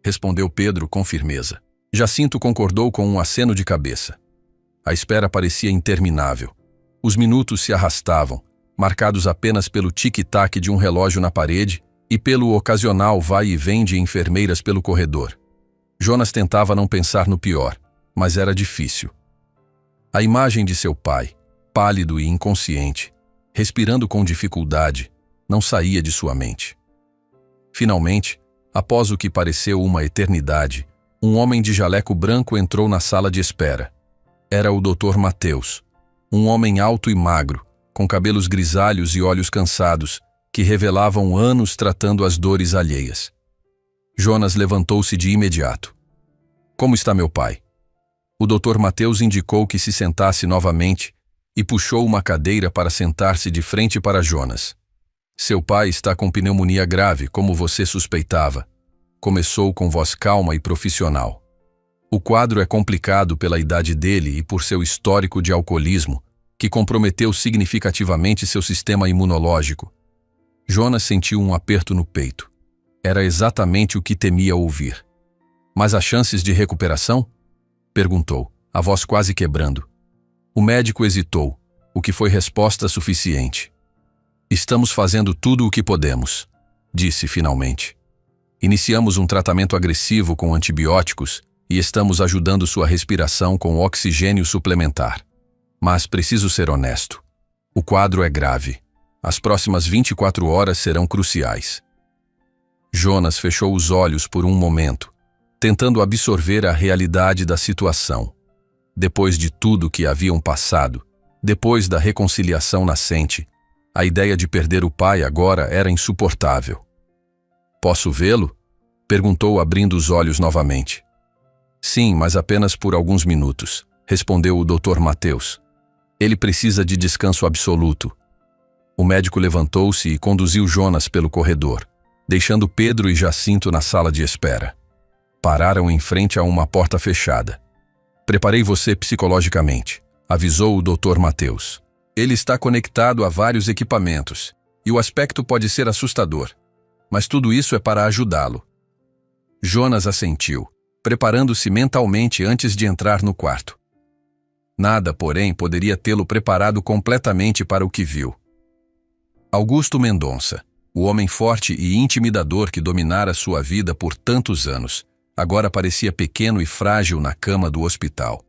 respondeu Pedro com firmeza. Jacinto concordou com um aceno de cabeça. A espera parecia interminável. Os minutos se arrastavam, marcados apenas pelo tic-tac de um relógio na parede e pelo ocasional vai e vem de enfermeiras pelo corredor. Jonas tentava não pensar no pior, mas era difícil. A imagem de seu pai, pálido e inconsciente, respirando com dificuldade, não saía de sua mente. Finalmente, após o que pareceu uma eternidade, um homem de jaleco branco entrou na sala de espera. Era o Dr. Mateus, um homem alto e magro, com cabelos grisalhos e olhos cansados, que revelavam anos tratando as dores alheias. Jonas levantou-se de imediato. Como está meu pai? O Dr. Mateus indicou que se sentasse novamente e puxou uma cadeira para sentar-se de frente para Jonas. Seu pai está com pneumonia grave, como você suspeitava. Começou com voz calma e profissional. O quadro é complicado pela idade dele e por seu histórico de alcoolismo, que comprometeu significativamente seu sistema imunológico. Jonas sentiu um aperto no peito. Era exatamente o que temia ouvir. Mas há chances de recuperação? Perguntou, a voz quase quebrando. O médico hesitou, o que foi resposta suficiente. Estamos fazendo tudo o que podemos, disse finalmente. Iniciamos um tratamento agressivo com antibióticos e estamos ajudando sua respiração com oxigênio suplementar. Mas preciso ser honesto. O quadro é grave. As próximas 24 horas serão cruciais. Jonas fechou os olhos por um momento, tentando absorver a realidade da situação. Depois de tudo que haviam passado, depois da reconciliação nascente, a ideia de perder o pai agora era insuportável. Posso vê-lo? Perguntou abrindo os olhos novamente. Sim, mas apenas por alguns minutos, respondeu o Dr. Mateus. Ele precisa de descanso absoluto. O médico levantou-se e conduziu Jonas pelo corredor, deixando Pedro e Jacinto na sala de espera. Pararam em frente a uma porta fechada. Preparei você psicologicamente, avisou o Dr. Mateus. Ele está conectado a vários equipamentos, e o aspecto pode ser assustador, mas tudo isso é para ajudá-lo. Jonas assentiu, preparando-se mentalmente antes de entrar no quarto. Nada, porém, poderia tê-lo preparado completamente para o que viu. Augusto Mendonça, o homem forte e intimidador que dominara sua vida por tantos anos, agora parecia pequeno e frágil na cama do hospital.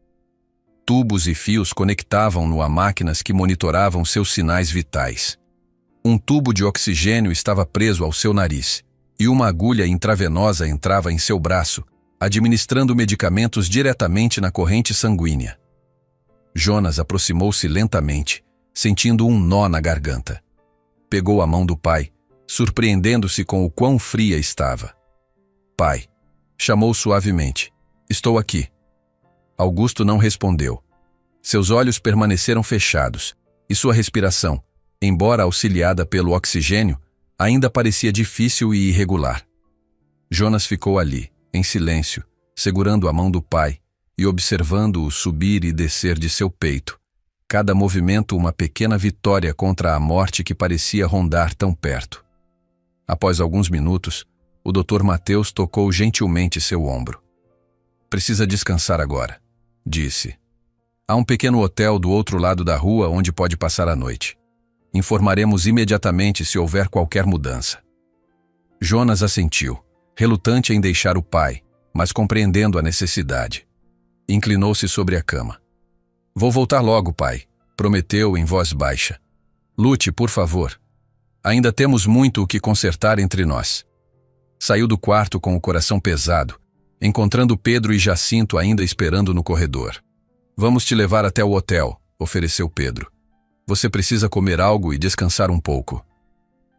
Tubos e fios conectavam-no a máquinas que monitoravam seus sinais vitais. Um tubo de oxigênio estava preso ao seu nariz, e uma agulha intravenosa entrava em seu braço, administrando medicamentos diretamente na corrente sanguínea. Jonas aproximou-se lentamente, sentindo um nó na garganta. Pegou a mão do pai, surpreendendo-se com o quão fria estava. Pai, chamou suavemente. Estou aqui. Augusto não respondeu. Seus olhos permaneceram fechados, e sua respiração, embora auxiliada pelo oxigênio, ainda parecia difícil e irregular. Jonas ficou ali, em silêncio, segurando a mão do pai e observando-o subir e descer de seu peito. Cada movimento uma pequena vitória contra a morte que parecia rondar tão perto. Após alguns minutos, o Dr. Mateus tocou gentilmente seu ombro. Precisa descansar agora, disse. Há um pequeno hotel do outro lado da rua onde pode passar a noite. Informaremos imediatamente se houver qualquer mudança. Jonas assentiu, relutante em deixar o pai, mas compreendendo a necessidade. Inclinou-se sobre a cama. Vou voltar logo, pai, prometeu em voz baixa. Lute, por favor. Ainda temos muito o que consertar entre nós. Saiu do quarto com o coração pesado, encontrando Pedro e Jacinto ainda esperando no corredor. Vamos te levar até o hotel, ofereceu Pedro. Você precisa comer algo e descansar um pouco.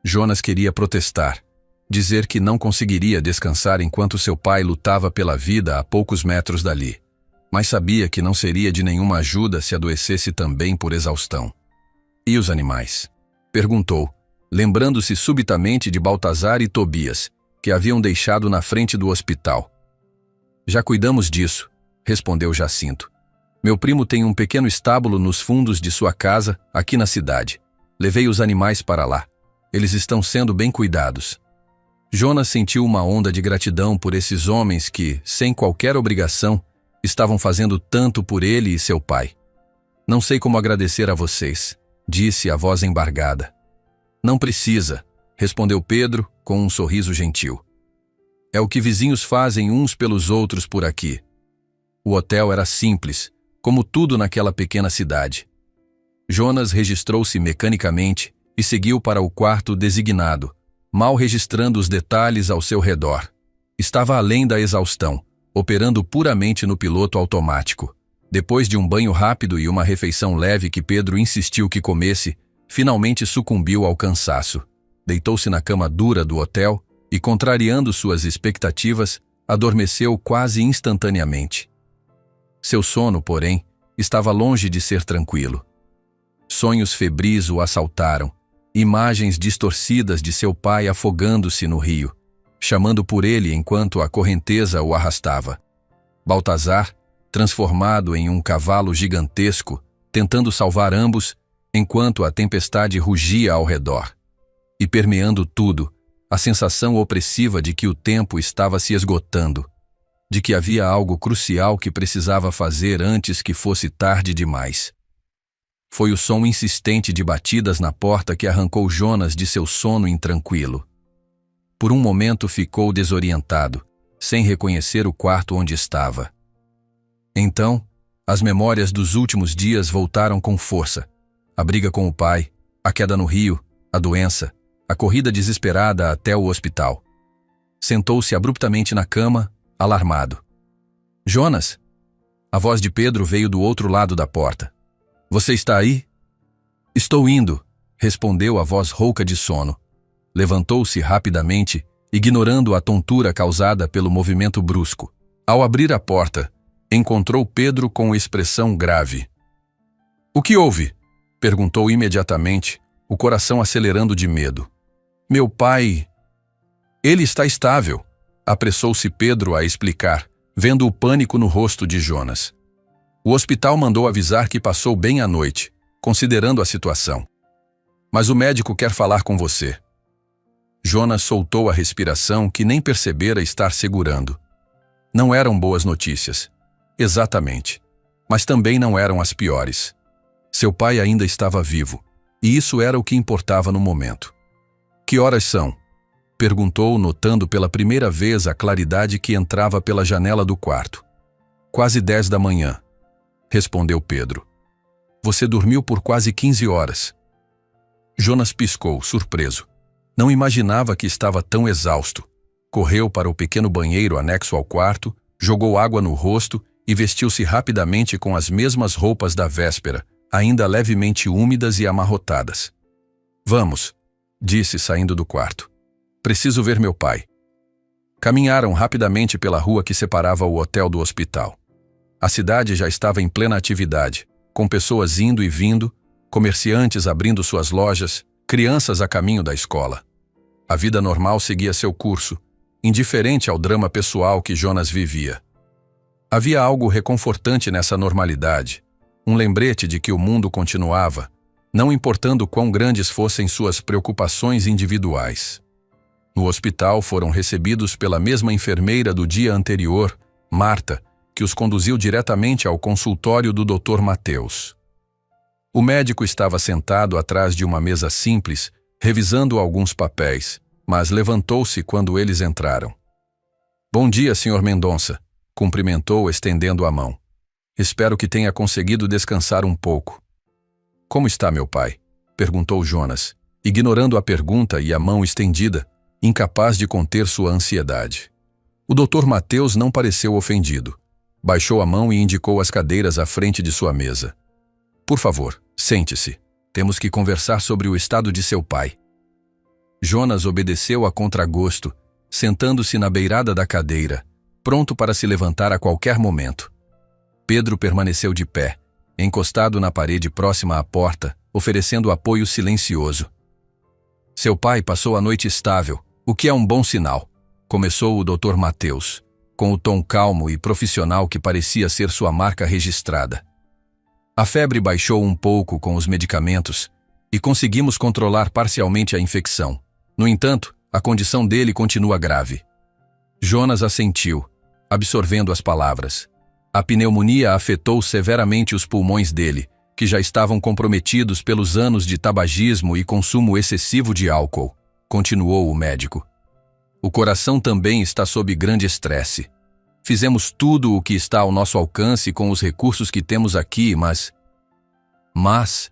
Jonas queria protestar, dizer que não conseguiria descansar enquanto seu pai lutava pela vida a poucos metros dali, mas sabia que não seria de nenhuma ajuda se adoecesse também por exaustão. E os animais? Perguntou, lembrando-se subitamente de Baltazar e Tobias, que haviam deixado na frente do hospital. Já cuidamos disso, respondeu Jacinto. Meu primo tem um pequeno estábulo nos fundos de sua casa, aqui na cidade. Levei os animais para lá. Eles estão sendo bem cuidados. Jonas sentiu uma onda de gratidão por esses homens que, sem qualquer obrigação, estavam fazendo tanto por ele e seu pai. Não sei como agradecer a vocês, disse a voz embargada. Não precisa, respondeu Pedro com um sorriso gentil. É o que vizinhos fazem uns pelos outros por aqui. O hotel era simples, como tudo naquela pequena cidade. Jonas registrou-se mecanicamente e seguiu para o quarto designado, mal registrando os detalhes ao seu redor. Estava além da exaustão, operando puramente no piloto automático. Depois de um banho rápido e uma refeição leve que Pedro insistiu que comesse, finalmente sucumbiu ao cansaço. Deitou-se na cama dura do hotel e, contrariando suas expectativas, adormeceu quase instantaneamente. Seu sono, porém, estava longe de ser tranquilo. Sonhos febris o assaltaram, imagens distorcidas de seu pai afogando-se no rio, chamando por ele enquanto a correnteza o arrastava. Baltazar, transformado em um cavalo gigantesco, tentando salvar ambos, enquanto a tempestade rugia ao redor. E permeando tudo, a sensação opressiva de que o tempo estava se esgotando, de que havia algo crucial que precisava fazer antes que fosse tarde demais. Foi o som insistente de batidas na porta que arrancou Jonas de seu sono intranquilo. Por um momento ficou desorientado, sem reconhecer o quarto onde estava. Então, as memórias dos últimos dias voltaram com força. A briga com o pai, a queda no rio, a doença, a corrida desesperada até o hospital. Sentou-se abruptamente na cama, alarmado. Jonas! A voz de Pedro veio do outro lado da porta. Você está aí? Estou indo, respondeu a voz rouca de sono. Levantou-se rapidamente, ignorando a tontura causada pelo movimento brusco. Ao abrir a porta, encontrou Pedro com expressão grave. O que houve? Perguntou imediatamente, o coração acelerando de medo. Meu pai... Ele está estável, apressou-se Pedro a explicar, vendo o pânico no rosto de Jonas. O hospital mandou avisar que passou bem a noite, considerando a situação. Mas o médico quer falar com você. Jonas soltou a respiração que nem percebera estar segurando. Não eram boas notícias. Exatamente. Mas também não eram as piores. Seu pai ainda estava vivo, e isso era o que importava no momento. Que horas são? Perguntou, notando pela primeira vez a claridade que entrava pela janela do quarto. Quase 10 da manhã. Respondeu Pedro. Você dormiu por quase 15 horas. Jonas piscou, surpreso. Não imaginava que estava tão exausto. Correu para o pequeno banheiro anexo ao quarto, jogou água no rosto e vestiu-se rapidamente com as mesmas roupas da véspera, ainda levemente úmidas e amarrotadas. Vamos, disse saindo do quarto. Preciso ver meu pai. Caminharam rapidamente pela rua que separava o hotel do hospital. A cidade já estava em plena atividade, com pessoas indo e vindo, comerciantes abrindo suas lojas, crianças a caminho da escola. A vida normal seguia seu curso, indiferente ao drama pessoal que Jonas vivia. Havia algo reconfortante nessa normalidade, um lembrete de que o mundo continuava, não importando quão grandes fossem suas preocupações individuais. No hospital foram recebidos pela mesma enfermeira do dia anterior, Marta, que os conduziu diretamente ao consultório do Dr. Mateus. O médico estava sentado atrás de uma mesa simples, revisando alguns papéis, mas levantou-se quando eles entraram. Bom dia, Sr. Mendonça, cumprimentou estendendo a mão. Espero que tenha conseguido descansar um pouco. Como está meu pai? Perguntou Jonas, ignorando a pergunta e a mão estendida, incapaz de conter sua ansiedade. O Dr. Mateus não pareceu ofendido. Baixou a mão e indicou as cadeiras à frente de sua mesa. Por favor, sente-se. Temos que conversar sobre o estado de seu pai. Jonas obedeceu a contragosto, sentando-se na beirada da cadeira, pronto para se levantar a qualquer momento. Pedro permaneceu de pé, encostado na parede próxima à porta, oferecendo apoio silencioso. Seu pai passou a noite estável, o que é um bom sinal, começou o Dr. Mateus. com o tom calmo e profissional que parecia ser sua marca registrada. A febre baixou um pouco com os medicamentos e conseguimos controlar parcialmente a infecção. No entanto, a condição dele continua grave. Jonas assentiu, absorvendo as palavras. A pneumonia afetou severamente os pulmões dele, que já estavam comprometidos pelos anos de tabagismo e consumo excessivo de álcool, continuou o médico. O coração também está sob grande estresse. Fizemos tudo o que está ao nosso alcance com os recursos que temos aqui, mas,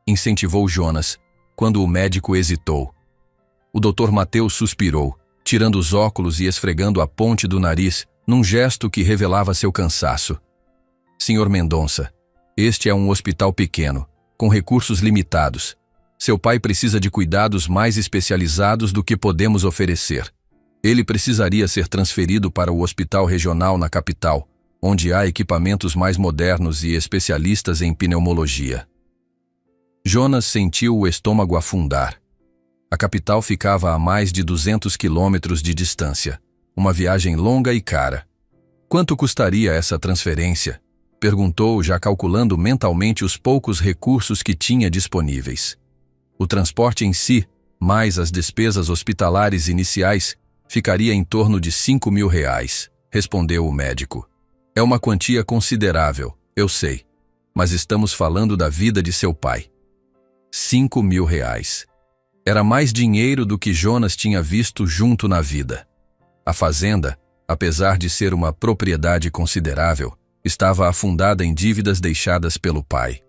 incentivou Jonas, quando o médico hesitou. O Dr. Mateus suspirou, tirando os óculos e esfregando a ponte do nariz, num gesto que revelava seu cansaço. Senhor Mendonça, este é um hospital pequeno, com recursos limitados. Seu pai precisa de cuidados mais especializados do que podemos oferecer. Ele precisaria ser transferido para o hospital regional na capital, onde há equipamentos mais modernos e especialistas em pneumologia. Jonas sentiu o estômago afundar. A capital ficava a mais de 200 quilômetros de distância, uma viagem longa e cara. Quanto custaria essa transferência? Perguntou, já calculando mentalmente os poucos recursos que tinha disponíveis. O transporte em si, mais as despesas hospitalares iniciais, ficaria em torno de R$ 5.000, respondeu o médico. É uma quantia considerável, eu sei, mas estamos falando da vida de seu pai. R$ 5.000. Era mais dinheiro do que Jonas tinha visto junto na vida. A fazenda, apesar de ser uma propriedade considerável, estava afundada em dívidas deixadas pelo pai.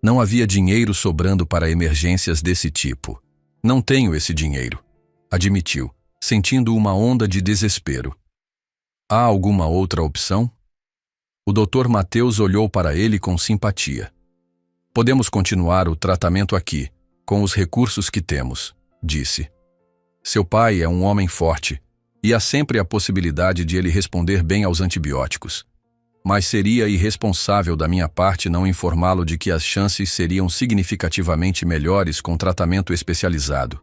Não havia dinheiro sobrando para emergências desse tipo. Não tenho esse dinheiro, admitiu, sentindo uma onda de desespero. Há alguma outra opção? O Dr. Mateus olhou para ele com simpatia. Podemos continuar o tratamento aqui, com os recursos que temos, disse. Seu pai é um homem forte, e há sempre a possibilidade de ele responder bem aos antibióticos. Mas seria irresponsável da minha parte não informá-lo de que as chances seriam significativamente melhores com tratamento especializado.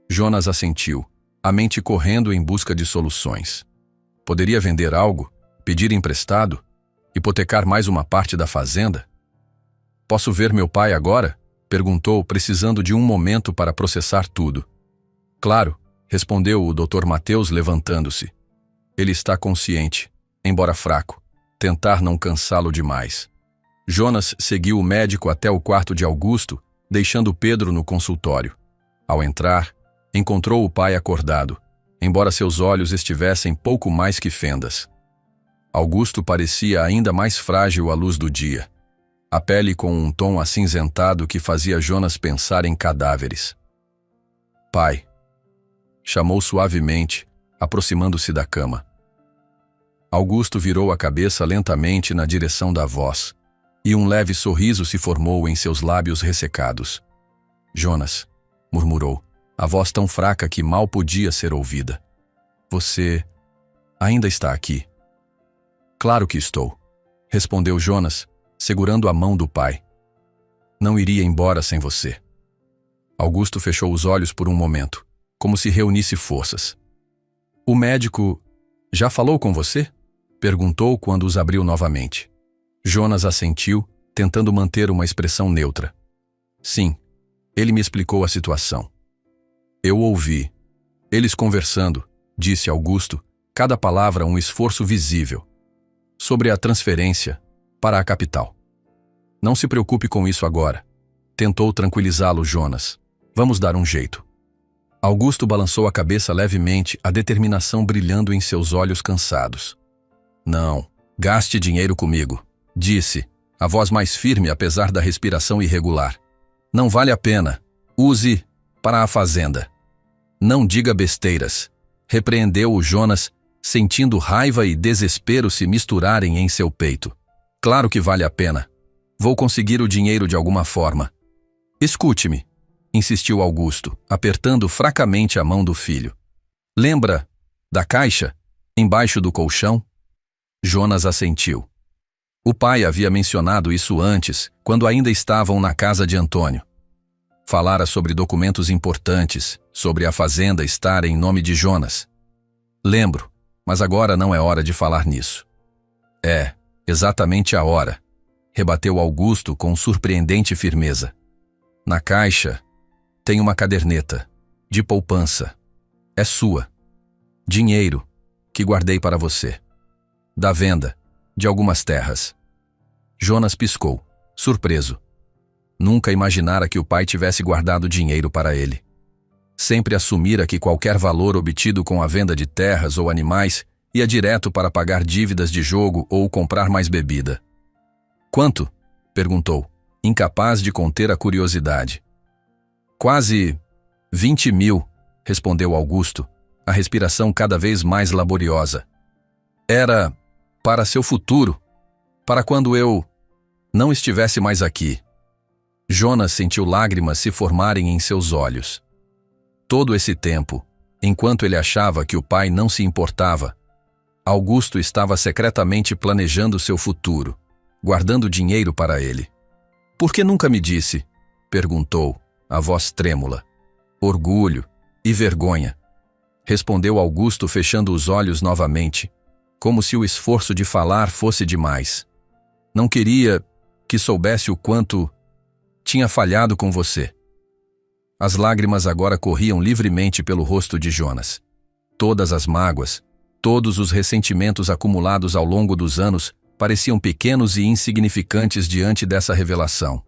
Jonas assentiu, a mente correndo em busca de soluções. Poderia vender algo? Pedir emprestado? Hipotecar mais uma parte da fazenda? Posso ver meu pai agora? Perguntou, precisando de um momento para processar tudo. Claro, respondeu o Dr. Mateus, levantando-se. Ele está consciente, embora fraco. Tentar não cansá-lo demais. Jonas seguiu o médico até o quarto de Augusto, deixando Pedro no consultório. Ao entrar, encontrou o pai acordado, embora seus olhos estivessem pouco mais que fendas. Augusto parecia ainda mais frágil à luz do dia, a pele com um tom acinzentado que fazia Jonas pensar em cadáveres. Pai, chamou suavemente, aproximando-se da cama. Augusto virou a cabeça lentamente na direção da voz, e um leve sorriso se formou em seus lábios ressecados. Jonas, murmurou, a voz tão fraca que mal podia ser ouvida. Você ainda está aqui? Claro que estou, respondeu Jonas, segurando a mão do pai. Não iria embora sem você. Augusto fechou os olhos por um momento, como se reunisse forças. O médico já falou com você? Perguntou quando os abriu novamente. Jonas assentiu, tentando manter uma expressão neutra. Sim, ele me explicou a situação. Eu ouvi. Eles conversando, disse Augusto, cada palavra um esforço visível. Sobre a transferência para a capital. Não se preocupe com isso agora. Tentou tranquilizá-lo Jonas. Vamos dar um jeito. Augusto balançou a cabeça levemente, a determinação brilhando em seus olhos cansados. Não, gaste dinheiro comigo, disse, a voz mais firme apesar da respiração irregular. Não vale a pena. Use para a fazenda. Não diga besteiras, repreendeu-o Jonas, sentindo raiva e desespero se misturarem em seu peito. Claro que vale a pena. Vou conseguir o dinheiro de alguma forma. Escute-me, insistiu Augusto, apertando fracamente a mão do filho. Lembra da caixa, embaixo do colchão? Jonas assentiu. O pai havia mencionado isso antes, quando ainda estavam na casa de Antônio. Falara sobre documentos importantes, sobre a fazenda estar em nome de Jonas. Lembro, Mas agora não é hora de falar nisso. É, exatamente a hora, rebateu Augusto com surpreendente firmeza. Na caixa tem uma caderneta, de poupança. É sua. Dinheiro, que guardei para você. Da venda, de algumas terras. Jonas piscou, surpreso. Nunca imaginara que o pai tivesse guardado dinheiro para ele. Sempre assumira que qualquer valor obtido com a venda de terras ou animais ia direto para pagar dívidas de jogo ou comprar mais bebida. Quanto? Perguntou, incapaz de conter a curiosidade. Quase 20 mil, respondeu Augusto, a respiração cada vez mais laboriosa. Era para seu futuro, para quando eu não estivesse mais aqui. Jonas sentiu lágrimas se formarem em seus olhos. Todo esse tempo, enquanto ele achava que o pai não se importava, Augusto estava secretamente planejando seu futuro, guardando dinheiro para ele. Por que nunca me disse? Perguntou, a voz trêmula. Orgulho e vergonha. Respondeu Augusto fechando os olhos novamente, como se o esforço de falar fosse demais. Não queria que soubesse o quanto tinha falhado com você. As lágrimas agora corriam livremente pelo rosto de Jonas. Todas as mágoas, todos os ressentimentos acumulados ao longo dos anos pareciam pequenos e insignificantes diante dessa revelação.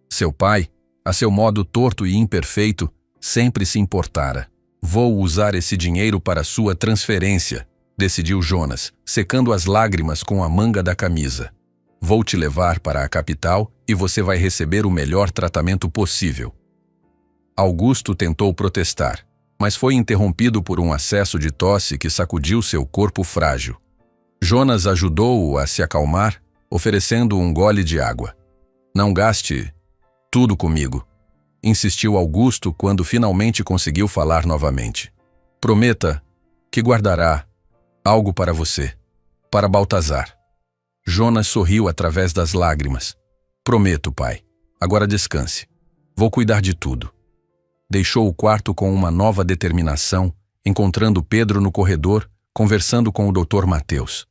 Seu pai, a seu modo torto e imperfeito, sempre se importara. Vou usar esse dinheiro para sua transferência, decidiu Jonas, secando as lágrimas com a manga da camisa. Vou te levar para a capital e você vai receber o melhor tratamento possível. Augusto tentou protestar, mas foi interrompido por um acesso de tosse que sacudiu seu corpo frágil. Jonas ajudou-o a se acalmar, oferecendo um gole de água. Não gaste tudo comigo, insistiu Augusto quando finalmente conseguiu falar novamente. Prometa que guardará algo para você, para Baltazar. Jonas sorriu através das lágrimas. Prometo, pai. Agora descanse. Vou cuidar de tudo. Deixou o quarto com uma nova determinação, encontrando Pedro no corredor, conversando com o Dr. Mateus.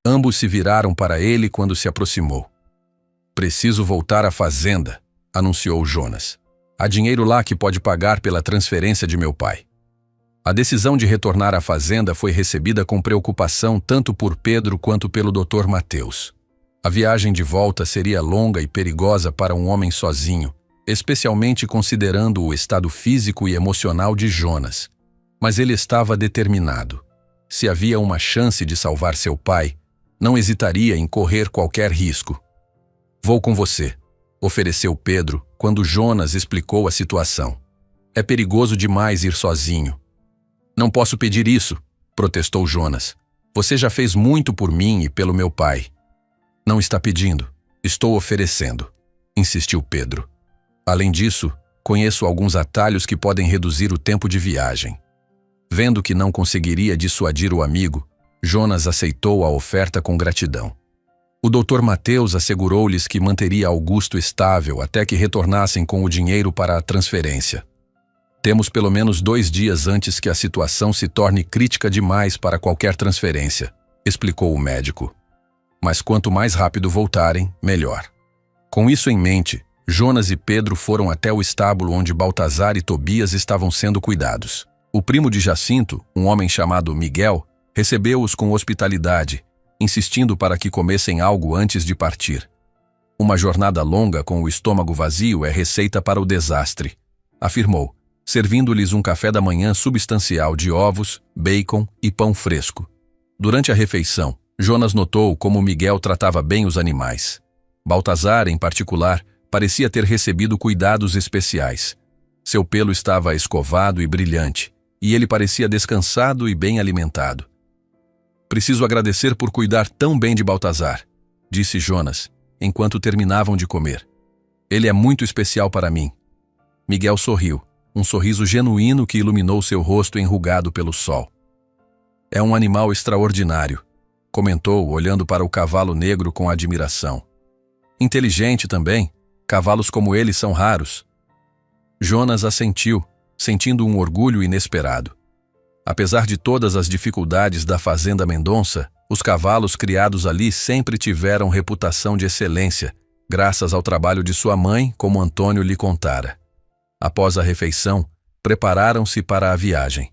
Ambos se viraram para ele quando se aproximou. Preciso voltar à fazenda, anunciou Jonas. Há dinheiro lá que pode pagar pela transferência de meu pai. A decisão de retornar à fazenda foi recebida com preocupação tanto por Pedro quanto pelo Dr. Mateus. A viagem de volta seria longa e perigosa para um homem sozinho, especialmente considerando o estado físico e emocional de Jonas. Mas ele estava determinado. Se havia uma chance de salvar seu pai, não hesitaria em correr qualquer risco. Vou com você, ofereceu Pedro quando Jonas explicou a situação. É perigoso demais ir sozinho. Não posso pedir isso, protestou Jonas. Você já fez muito por mim e pelo meu pai. Não está pedindo, estou oferecendo, insistiu Pedro. Além disso, conheço alguns atalhos que podem reduzir o tempo de viagem. Vendo que não conseguiria dissuadir o amigo, Jonas aceitou a oferta com gratidão. O Dr. Mateus assegurou-lhes que manteria Augusto estável até que retornassem com o dinheiro para a transferência. Temos pelo menos 2 dias antes que a situação se torne crítica demais para qualquer transferência, explicou o médico. Mas quanto mais rápido voltarem, melhor. Com isso em mente, Jonas e Pedro foram até o estábulo onde Baltazar e Tobias estavam sendo cuidados. O primo de Jacinto, um homem chamado Miguel, recebeu-os com hospitalidade, insistindo para que comessem algo antes de partir. Uma jornada longa com o estômago vazio é receita para o desastre, afirmou, servindo-lhes um café da manhã substancial de ovos, bacon e pão fresco. Durante a refeição, Jonas notou como Miguel tratava bem os animais. Baltazar, em particular, parecia ter recebido cuidados especiais. Seu pelo estava escovado e brilhante, e ele parecia descansado e bem alimentado. Preciso agradecer por cuidar tão bem de Baltazar, disse Jonas, enquanto terminavam de comer. Ele é muito especial para mim. Miguel sorriu, um sorriso genuíno que iluminou seu rosto enrugado pelo sol. É um animal extraordinário, comentou, olhando para o cavalo negro com admiração. Inteligente também. Cavalos como ele são raros. Jonas assentiu, sentindo um orgulho inesperado. Apesar de todas as dificuldades da fazenda Mendonça, os cavalos criados ali sempre tiveram reputação de excelência, graças ao trabalho de sua mãe, como Antônio lhe contara. Após a refeição, prepararam-se para a viagem.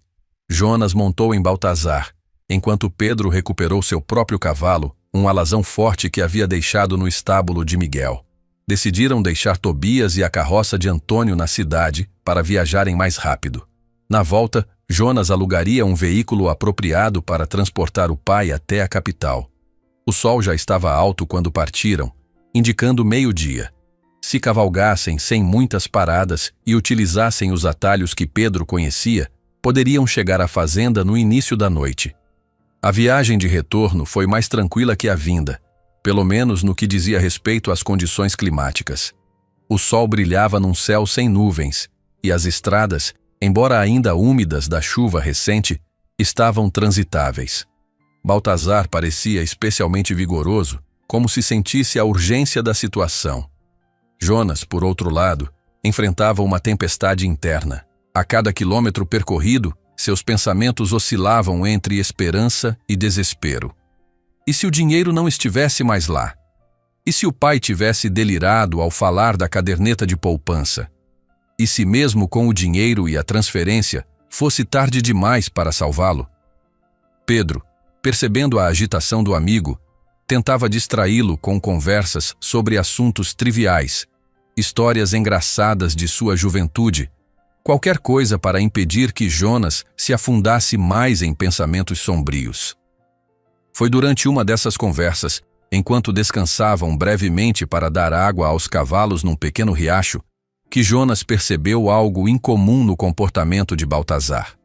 Jonas montou em Baltazar, enquanto Pedro recuperou seu próprio cavalo, um alazão forte que havia deixado no estábulo de Miguel. Decidiram deixar Tobias e a carroça de Antônio na cidade para viajarem mais rápido. Na volta, Jonas alugaria um veículo apropriado para transportar o pai até a capital. O sol já estava alto quando partiram, indicando meio-dia. Se cavalgassem sem muitas paradas e utilizassem os atalhos que Pedro conhecia, poderiam chegar à fazenda no início da noite. A viagem de retorno foi mais tranquila que a vinda, pelo menos no que dizia respeito às condições climáticas. O sol brilhava num céu sem nuvens, e as estradas, embora ainda úmidas da chuva recente, estavam transitáveis. Baltazar parecia especialmente vigoroso, como se sentisse a urgência da situação. Jonas, por outro lado, enfrentava uma tempestade interna. A cada quilômetro percorrido, seus pensamentos oscilavam entre esperança e desespero. E se o dinheiro não estivesse mais lá? E se o pai tivesse delirado ao falar da caderneta de poupança? E se mesmo com o dinheiro e a transferência, fosse tarde demais para salvá-lo? Pedro, percebendo a agitação do amigo, tentava distraí-lo com conversas sobre assuntos triviais, histórias engraçadas de sua juventude, qualquer coisa para impedir que Jonas se afundasse mais em pensamentos sombrios. Foi durante uma dessas conversas, enquanto descansavam brevemente para dar água aos cavalos num pequeno riacho, que Jonas percebeu algo incomum no comportamento de Baltazar.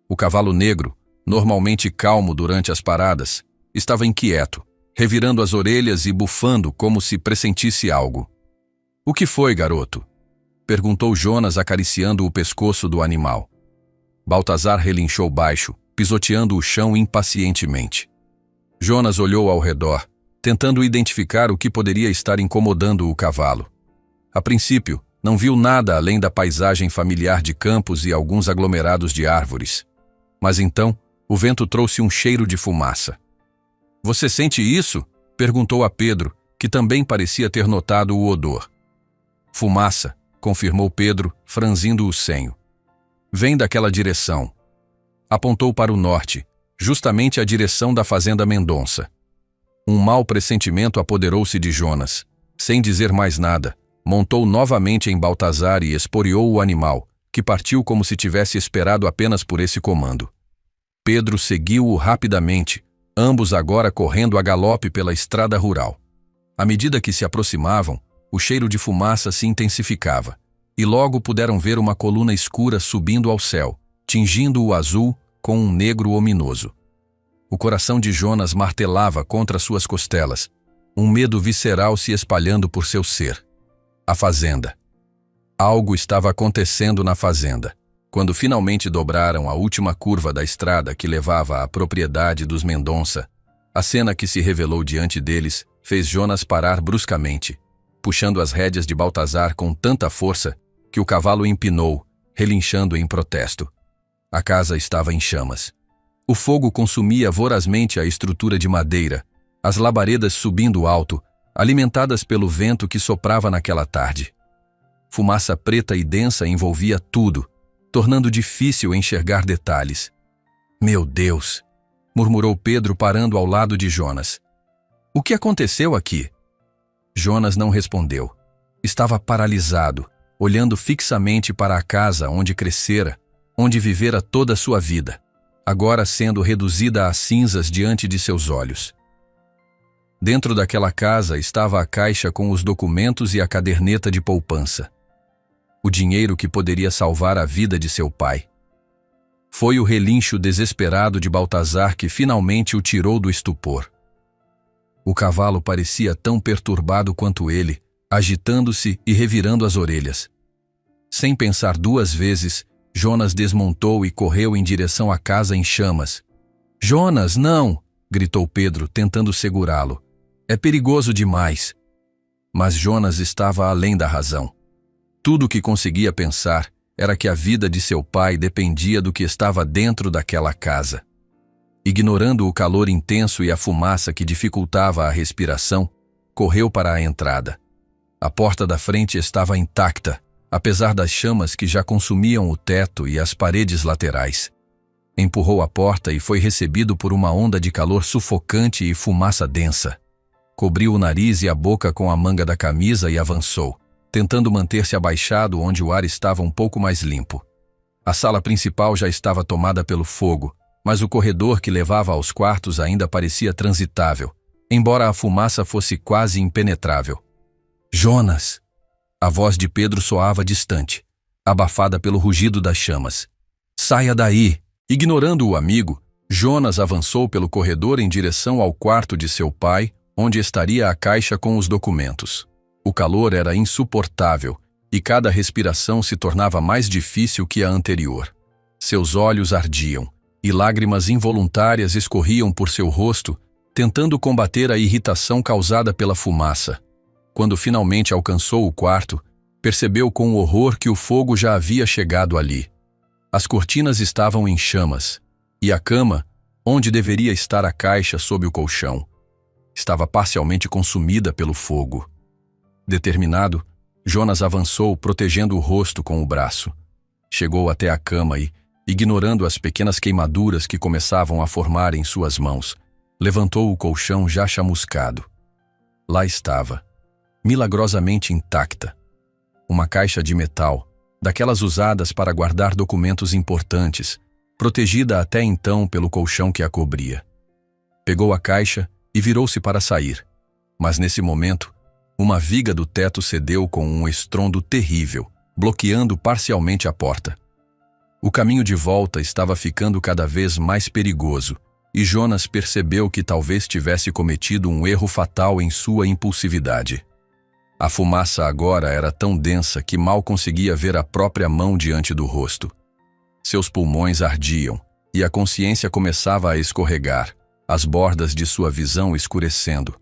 O cavalo negro, normalmente calmo durante as paradas, estava inquieto, revirando as orelhas e bufando como se pressentisse algo. "O que foi, garoto?" perguntou Jonas acariciando o pescoço do animal. Baltazar relinchou baixo, pisoteando o chão impacientemente. Jonas olhou ao redor, tentando identificar o que poderia estar incomodando o cavalo. A princípio, não viu nada além da paisagem familiar de campos e alguns aglomerados de árvores. Mas então, o vento trouxe um cheiro de fumaça. "Você sente isso?" perguntou a Pedro, que também parecia ter notado o odor. "Fumaça", confirmou Pedro, franzindo o senho. "Vem daquela direção." Apontou para o norte, justamente a direção da fazenda Mendonça. Um mau pressentimento apoderou-se de Jonas. Sem dizer mais nada, montou novamente em Baltazar e esporeou o animal, que partiu como se tivesse esperado apenas por esse comando. Pedro seguiu-o rapidamente, ambos agora correndo a galope pela estrada rural. À medida que se aproximavam, o cheiro de fumaça se intensificava, e logo puderam ver uma coluna escura subindo ao céu, tingindo o azul com um negro ominoso. O coração de Jonas martelava contra suas costelas, um medo visceral se espalhando por seu ser. A fazenda. Algo estava acontecendo na fazenda. Quando finalmente dobraram a última curva da estrada que levava à propriedade dos Mendonça, a cena que se revelou diante deles fez Jonas parar bruscamente, puxando as rédeas de Baltazar com tanta força que o cavalo empinou, relinchando em protesto. A casa estava em chamas. O fogo consumia vorazmente a estrutura de madeira, as labaredas subindo alto, alimentadas pelo vento que soprava naquela tarde. Fumaça preta e densa envolvia tudo, tornando difícil enxergar detalhes. "Meu Deus!" murmurou Pedro parando ao lado de Jonas. "O que aconteceu aqui?" Jonas não respondeu. Estava paralisado, olhando fixamente para a casa onde crescera, onde vivera toda a sua vida, agora sendo reduzida a cinzas diante de seus olhos. Dentro daquela casa estava a caixa com os documentos e a caderneta de poupança. O dinheiro que poderia salvar a vida de seu pai. Foi o relincho desesperado de Baltazar que finalmente o tirou do estupor. O cavalo parecia tão perturbado quanto ele, agitando-se e revirando as orelhas. Sem pensar duas vezes, Jonas desmontou e correu em direção à casa em chamas. "Jonas, não!" gritou Pedro, tentando segurá-lo. "É perigoso demais." Mas Jonas estava além da razão. Tudo o que conseguia pensar era que a vida de seu pai dependia do que estava dentro daquela casa. Ignorando o calor intenso e a fumaça que dificultava a respiração, correu para a entrada. A porta da frente estava intacta, apesar das chamas que já consumiam o teto e as paredes laterais. Empurrou a porta e foi recebido por uma onda de calor sufocante e fumaça densa. Cobriu o nariz e a boca com a manga da camisa e avançou, tentando manter-se abaixado onde o ar estava um pouco mais limpo. A sala principal já estava tomada pelo fogo, mas o corredor que levava aos quartos ainda parecia transitável, embora a fumaça fosse quase impenetrável. Jonas! A voz de Pedro soava distante, abafada pelo rugido das chamas. Saia daí! Ignorando o amigo, Jonas avançou pelo corredor em direção ao quarto de seu pai, onde estaria a caixa com os documentos. O calor era insuportável e cada respiração se tornava mais difícil que a anterior. Seus olhos ardiam e lágrimas involuntárias escorriam por seu rosto, tentando combater a irritação causada pela fumaça. Quando finalmente alcançou o quarto, percebeu com horror que o fogo já havia chegado ali. As cortinas estavam em chamas, e a cama, onde deveria estar a caixa sob o colchão, estava parcialmente consumida pelo fogo. Determinado, Jonas avançou, protegendo o rosto com o braço. Chegou até a cama e, ignorando as pequenas queimaduras que começavam a formar em suas mãos, levantou o colchão já chamuscado. Lá estava, milagrosamente intacta, uma caixa de metal, daquelas usadas para guardar documentos importantes, protegida até então pelo colchão que a cobria. Pegou a caixa e virou-se para sair, mas nesse momento, uma viga do teto cedeu com um estrondo terrível, bloqueando parcialmente a porta. O caminho de volta estava ficando cada vez mais perigoso, e Jonas percebeu que talvez tivesse cometido um erro fatal em sua impulsividade. A fumaça agora era tão densa que mal conseguia ver a própria mão diante do rosto. Seus pulmões ardiam, e a consciência começava a escorregar, as bordas de sua visão escurecendo.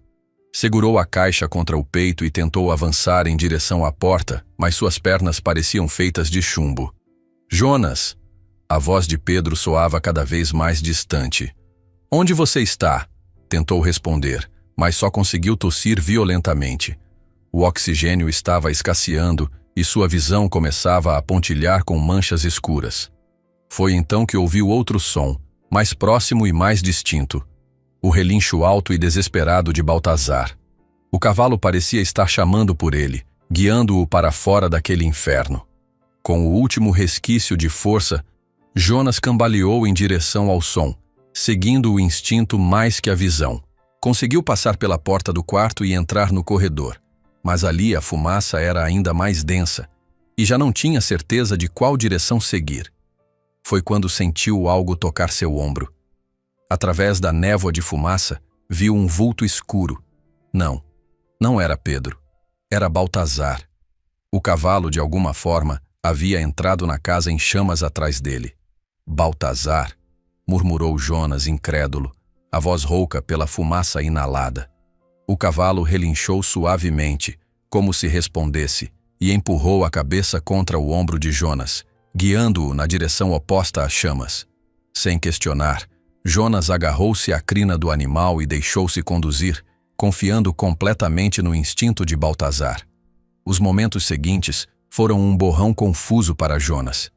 Segurou a caixa contra o peito e tentou avançar em direção à porta, mas suas pernas pareciam feitas de chumbo. Jonas! A voz de Pedro soava cada vez mais distante. Onde você está? Tentou responder, mas só conseguiu tossir violentamente. O oxigênio estava escasseando e sua visão começava a pontilhar com manchas escuras. Foi então que ouviu outro som, mais próximo e mais distinto. O relincho alto e desesperado de Baltazar. O cavalo parecia estar chamando por ele, guiando-o para fora daquele inferno. Com o último resquício de força, Jonas cambaleou em direção ao som, seguindo o instinto mais que a visão. Conseguiu passar pela porta do quarto e entrar no corredor, mas ali a fumaça era ainda mais densa, e já não tinha certeza de qual direção seguir. Foi quando sentiu algo tocar seu ombro. Através da névoa de fumaça, viu um vulto escuro. Não era Pedro. Era Baltazar. O cavalo, de alguma forma, havia entrado na casa em chamas atrás dele. Baltazar, murmurou Jonas incrédulo, a voz rouca pela fumaça inalada. O cavalo relinchou suavemente, como se respondesse, e empurrou a cabeça contra o ombro de Jonas, guiando-o na direção oposta às chamas. Sem questionar, Jonas agarrou-se à crina do animal e deixou-se conduzir, confiando completamente no instinto de Baltazar. Os momentos seguintes foram um borrão confuso para Jonas.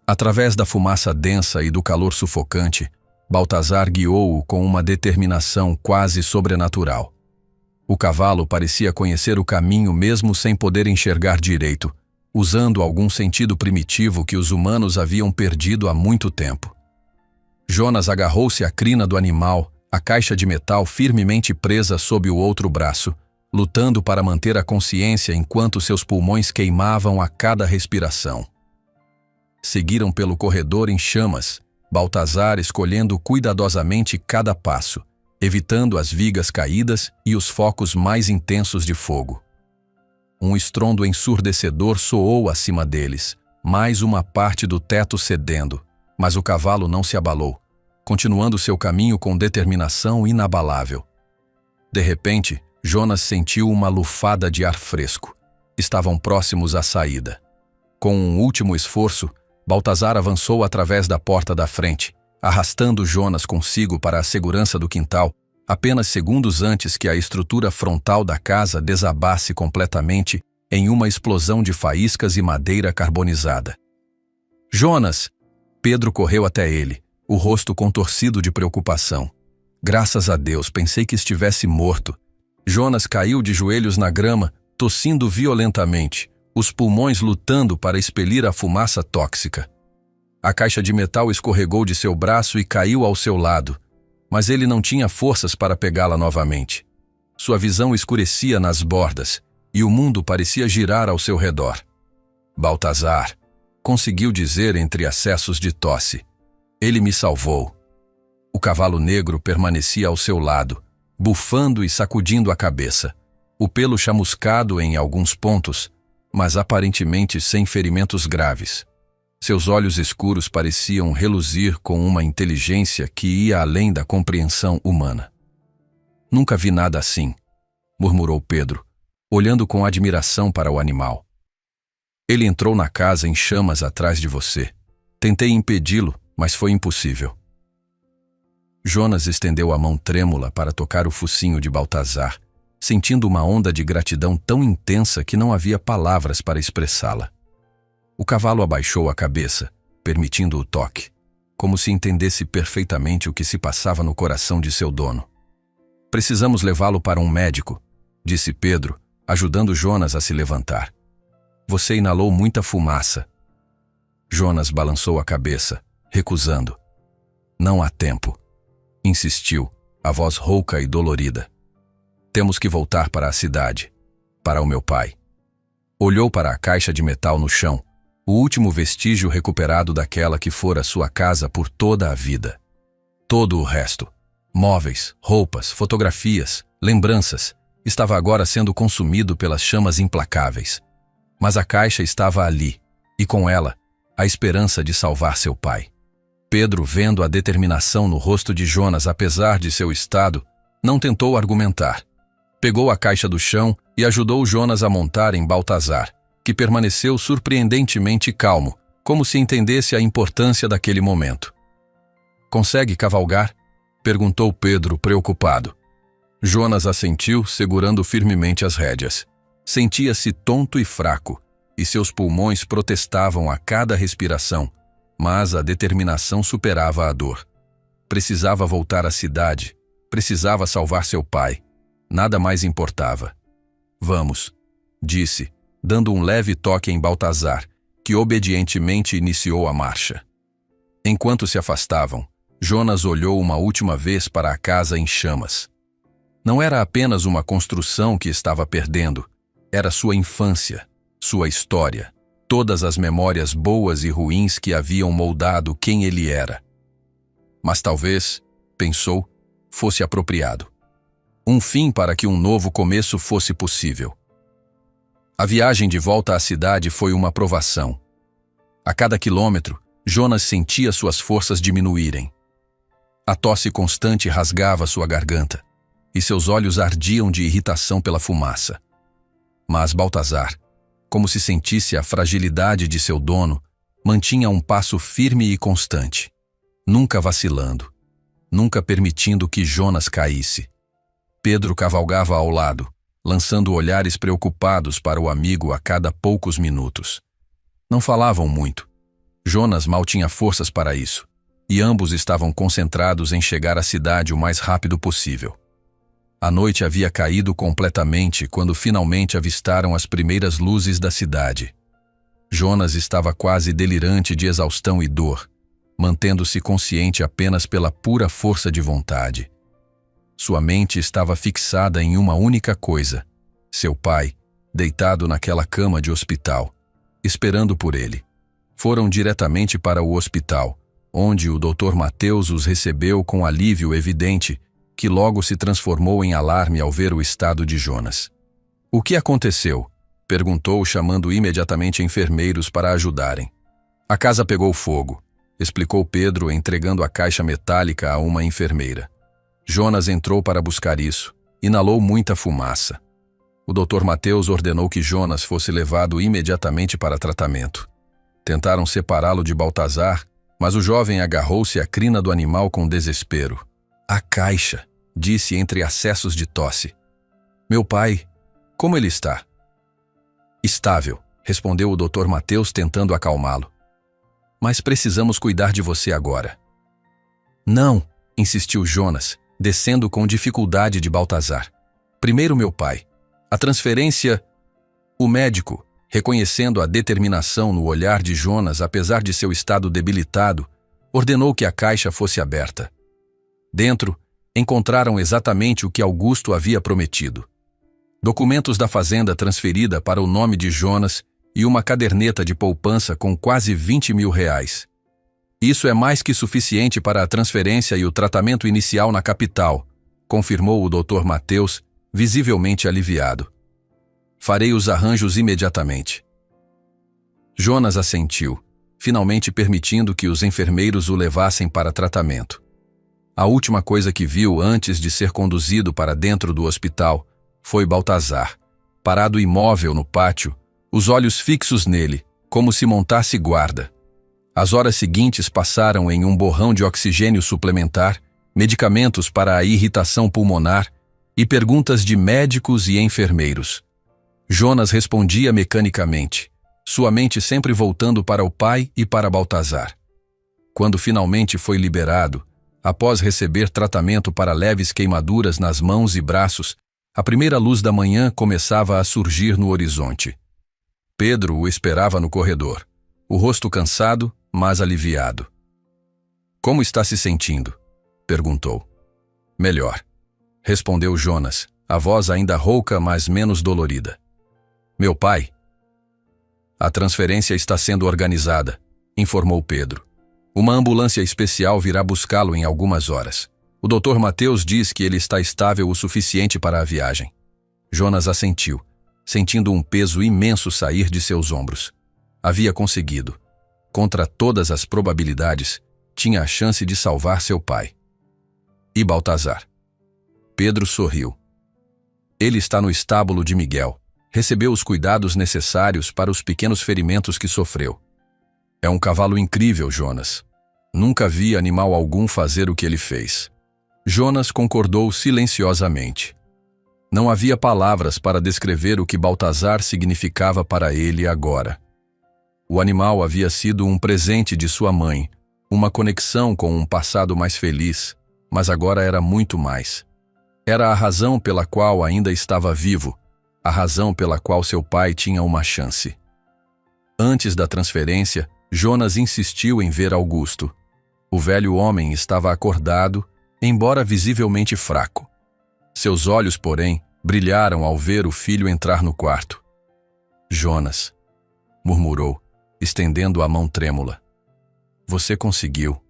Através da fumaça densa e do calor sufocante, Baltazar guiou-o com uma determinação quase sobrenatural. O cavalo parecia conhecer o caminho mesmo sem poder enxergar direito, usando algum sentido primitivo que os humanos haviam perdido há muito tempo. Jonas agarrou-se à crina do animal, a caixa de metal firmemente presa sob o outro braço, lutando para manter a consciência enquanto seus pulmões queimavam a cada respiração. Seguiram pelo corredor em chamas, Baltazar escolhendo cuidadosamente cada passo, evitando as vigas caídas e os focos mais intensos de fogo. Um estrondo ensurdecedor soou acima deles, mais uma parte do teto cedendo, mas o cavalo não se abalou, continuando seu caminho com determinação inabalável. De repente, Jonas sentiu uma lufada de ar fresco. Estavam próximos à saída. Com um último esforço, Baltazar avançou através da porta da frente, arrastando Jonas consigo para a segurança do quintal, apenas segundos antes que a estrutura frontal da casa desabasse completamente em uma explosão de faíscas e madeira carbonizada. Jonas! Pedro correu até ele, o rosto contorcido de preocupação. Graças a Deus, pensei que estivesse morto. Jonas caiu de joelhos na grama, tossindo violentamente, os pulmões lutando para expelir a fumaça tóxica. A caixa de metal escorregou de seu braço e caiu ao seu lado, mas ele não tinha forças para pegá-la novamente. Sua visão escurecia nas bordas, e o mundo parecia girar ao seu redor. Baltazar, conseguiu dizer entre acessos de tosse. Ele me salvou. O cavalo negro permanecia ao seu lado, bufando e sacudindo a cabeça, o pelo chamuscado em alguns pontos, mas aparentemente sem ferimentos graves. Seus olhos escuros pareciam reluzir com uma inteligência que ia além da compreensão humana. Nunca vi nada assim, murmurou Pedro, olhando com admiração para o animal. Ele entrou na casa em chamas atrás de você. Tentei impedi-lo, mas foi impossível. Jonas estendeu a mão trêmula para tocar o focinho de Baltazar, sentindo uma onda de gratidão tão intensa que não havia palavras para expressá-la. O cavalo abaixou a cabeça, permitindo o toque, como se entendesse perfeitamente o que se passava no coração de seu dono. Precisamos levá-lo para um médico, disse Pedro, ajudando Jonas a se levantar. Você inalou muita fumaça. Jonas balançou a cabeça, recusando. Não há tempo, insistiu, a voz rouca e dolorida. Temos que voltar para a cidade, para o meu pai. Olhou para a caixa de metal no chão, o último vestígio recuperado daquela que fora sua casa por toda a vida. Todo o resto, móveis, roupas, fotografias, lembranças, estava agora sendo consumido pelas chamas implacáveis. Mas a caixa estava ali, e com ela, a esperança de salvar seu pai. Pedro, vendo a determinação no rosto de Jonas apesar de seu estado, não tentou argumentar. Pegou a caixa do chão e ajudou Jonas a montar em Baltazar, que permaneceu surpreendentemente calmo, como se entendesse a importância daquele momento. Consegue cavalgar? Perguntou Pedro, preocupado. Jonas assentiu, segurando firmemente as rédeas. Sentia-se tonto e fraco, e seus pulmões protestavam a cada respiração, mas a determinação superava a dor. Precisava voltar à cidade, precisava salvar seu pai. Nada mais importava. Vamos, disse, dando um leve toque em Baltazar, que obedientemente iniciou a marcha. Enquanto se afastavam, Jonas olhou uma última vez para a casa em chamas. Não era apenas uma construção que estava perdendo, era sua infância, sua história, todas as memórias boas e ruins que haviam moldado quem ele era. Mas talvez, pensou, fosse apropriado. Um fim para que um novo começo fosse possível. A viagem de volta à cidade foi uma provação. A cada quilômetro, Jonas sentia suas forças diminuírem. A tosse constante rasgava sua garganta, e seus olhos ardiam de irritação pela fumaça. Mas Baltazar, como se sentisse a fragilidade de seu dono, mantinha um passo firme e constante, nunca vacilando, nunca permitindo que Jonas caísse. Pedro cavalgava ao lado, lançando olhares preocupados para o amigo a cada poucos minutos. Não falavam muito. Jonas mal tinha forças para isso, e ambos estavam concentrados em chegar à cidade o mais rápido possível. A noite havia caído completamente quando finalmente avistaram as primeiras luzes da cidade. Jonas estava quase delirante de exaustão e dor, mantendo-se consciente apenas pela pura força de vontade. Sua mente estava fixada em uma única coisa: seu pai, deitado naquela cama de hospital, esperando por ele. Foram diretamente para o hospital, onde o Dr. Mateus os recebeu com alívio evidente, que logo se transformou em alarme ao ver o estado de Jonas. O que aconteceu? Perguntou, chamando imediatamente enfermeiros para ajudarem. A casa pegou fogo, explicou Pedro, entregando a caixa metálica a uma enfermeira. Jonas entrou para buscar isso, inalou muita fumaça. O Dr. Mateus ordenou que Jonas fosse levado imediatamente para tratamento. Tentaram separá-lo de Baltazar, mas o jovem agarrou-se à crina do animal com desespero. A caixa, disse entre acessos de tosse. Meu pai, como ele está? Estável, respondeu o Dr. Mateus tentando acalmá-lo. Mas precisamos cuidar de você agora. Não, insistiu Jonas, descendo com dificuldade de Baltazar. Primeiro meu pai. A transferência... O médico, reconhecendo a determinação no olhar de Jonas apesar de seu estado debilitado, ordenou que a caixa fosse aberta. Dentro, encontraram exatamente o que Augusto havia prometido. Documentos da fazenda transferida para o nome de Jonas e uma caderneta de poupança com quase 20 mil reais. Isso é mais que suficiente para a transferência e o tratamento inicial na capital, confirmou o Dr. Mateus, visivelmente aliviado. Farei os arranjos imediatamente. Jonas assentiu, finalmente permitindo que os enfermeiros o levassem para tratamento. A última coisa que viu antes de ser conduzido para dentro do hospital foi Baltazar, parado imóvel no pátio, os olhos fixos nele, como se montasse guarda. As horas seguintes passaram em um borrão de oxigênio suplementar, medicamentos para a irritação pulmonar e perguntas de médicos e enfermeiros. Jonas respondia mecanicamente, sua mente sempre voltando para o pai e para Baltazar. Quando finalmente foi liberado, após receber tratamento para leves queimaduras nas mãos e braços, a primeira luz da manhã começava a surgir no horizonte. Pedro o esperava no corredor, o rosto cansado, mas aliviado. Como está se sentindo? Perguntou. Melhor, respondeu Jonas, a voz ainda rouca, mas menos dolorida. Meu pai? A transferência está sendo organizada, informou Pedro. Uma ambulância especial virá buscá-lo em algumas horas. O Dr. Mateus diz que ele está estável o suficiente para a viagem. Jonas assentiu, sentindo um peso imenso sair de seus ombros. Havia conseguido. Contra todas as probabilidades, tinha a chance de salvar seu pai. E Baltazar? Pedro sorriu. Ele está no estábulo de Miguel. Recebeu os cuidados necessários para os pequenos ferimentos que sofreu. É um cavalo incrível, Jonas. Nunca vi animal algum fazer o que ele fez. Jonas concordou silenciosamente. Não havia palavras para descrever o que Baltazar significava para ele agora. O animal havia sido um presente de sua mãe, uma conexão com um passado mais feliz, mas agora era muito mais. Era a razão pela qual ainda estava vivo, a razão pela qual seu pai tinha uma chance. Antes da transferência, Jonas insistiu em ver Augusto. O velho homem estava acordado, embora visivelmente fraco. Seus olhos, porém, brilharam ao ver o filho entrar no quarto. Jonas, murmurou, estendendo a mão trêmula. Você conseguiu.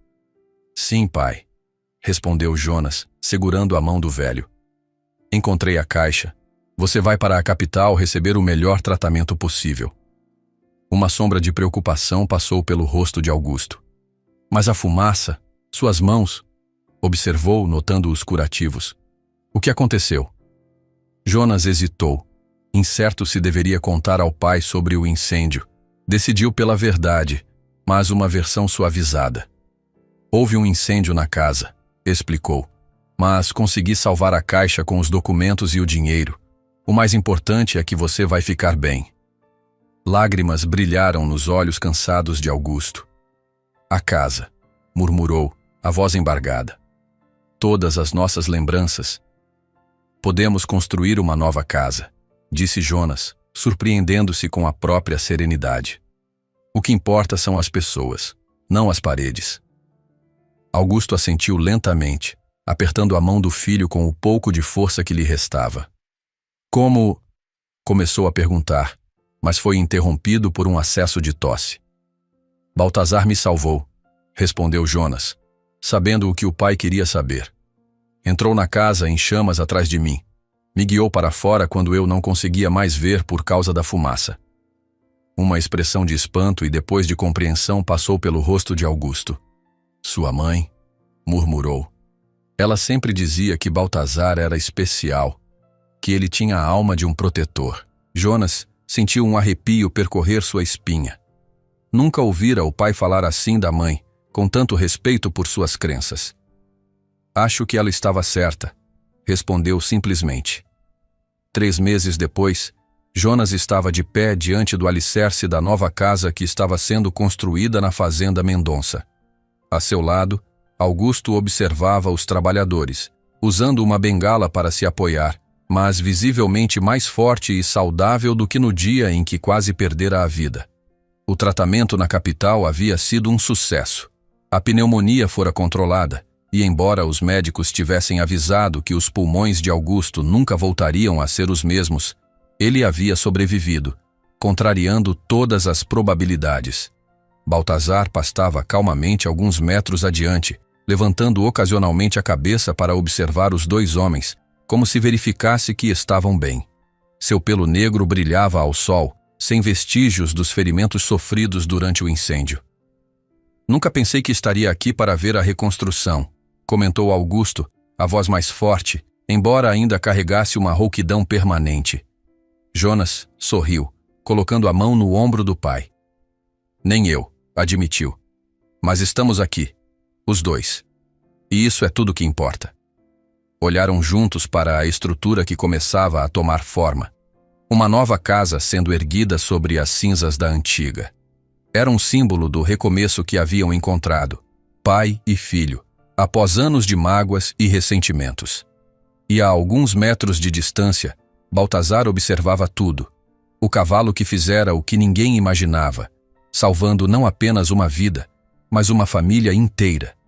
Sim, pai, respondeu Jonas, segurando a mão do velho. Encontrei a caixa. Você vai para a capital receber o melhor tratamento possível. Uma sombra de preocupação passou pelo rosto de Augusto. Mas a fumaça, suas mãos, observou, notando os curativos. O que aconteceu? Jonas hesitou, incerto se deveria contar ao pai sobre o incêndio. Decidiu pela verdade, mas uma versão suavizada. Houve um incêndio na casa, explicou, mas consegui salvar a caixa com os documentos e o dinheiro. O mais importante é que você vai ficar bem. Lágrimas brilharam nos olhos cansados de Augusto. A casa, murmurou, a voz embargada. Todas as nossas lembranças. Podemos construir uma nova casa, disse Jonas, surpreendendo-se com a própria serenidade. O que importa são as pessoas, não as paredes. Augusto assentiu lentamente, apertando a mão do filho com o pouco de força que lhe restava. Como? Começou a perguntar, mas foi interrompido por um acesso de tosse. Baltazar me salvou, respondeu Jonas, sabendo o que o pai queria saber. Entrou na casa em chamas atrás de mim. Me guiou para fora quando eu não conseguia mais ver por causa da fumaça. Uma expressão de espanto e depois de compreensão passou pelo rosto de Augusto. Sua mãe, murmurou. Ela sempre dizia que Baltazar era especial, que ele tinha a alma de um protetor. Jonas sentiu um arrepio percorrer sua espinha. Nunca ouvira o pai falar assim da mãe, com tanto respeito por suas crenças. Acho que ela estava certa, respondeu simplesmente. 3 meses depois, Jonas estava de pé diante do alicerce da nova casa que estava sendo construída na fazenda Mendonça. A seu lado, Augusto observava os trabalhadores, usando uma bengala para se apoiar, mas visivelmente mais forte e saudável do que no dia em que quase perdera a vida. O tratamento na capital havia sido um sucesso. A pneumonia fora controlada, e embora os médicos tivessem avisado que os pulmões de Augusto nunca voltariam a ser os mesmos, ele havia sobrevivido, contrariando todas as probabilidades. Baltazar pastava calmamente alguns metros adiante, levantando ocasionalmente a cabeça para observar os 2 homens, como se verificasse que estavam bem. Seu pelo negro brilhava ao sol, sem vestígios dos ferimentos sofridos durante o incêndio. Nunca pensei que estaria aqui para ver a reconstrução, comentou Augusto, a voz mais forte, embora ainda carregasse uma rouquidão permanente. Jonas sorriu, colocando a mão no ombro do pai. Nem eu, admitiu. Mas estamos aqui, os 2. E isso é tudo que importa. Olharam juntos para a estrutura que começava a tomar forma. Uma nova casa sendo erguida sobre as cinzas da antiga. Era um símbolo do recomeço que haviam encontrado, pai e filho, após anos de mágoas e ressentimentos. E a alguns metros de distância, Baltazar observava tudo. O cavalo que fizera o que ninguém imaginava, salvando não apenas uma vida, mas uma família inteira.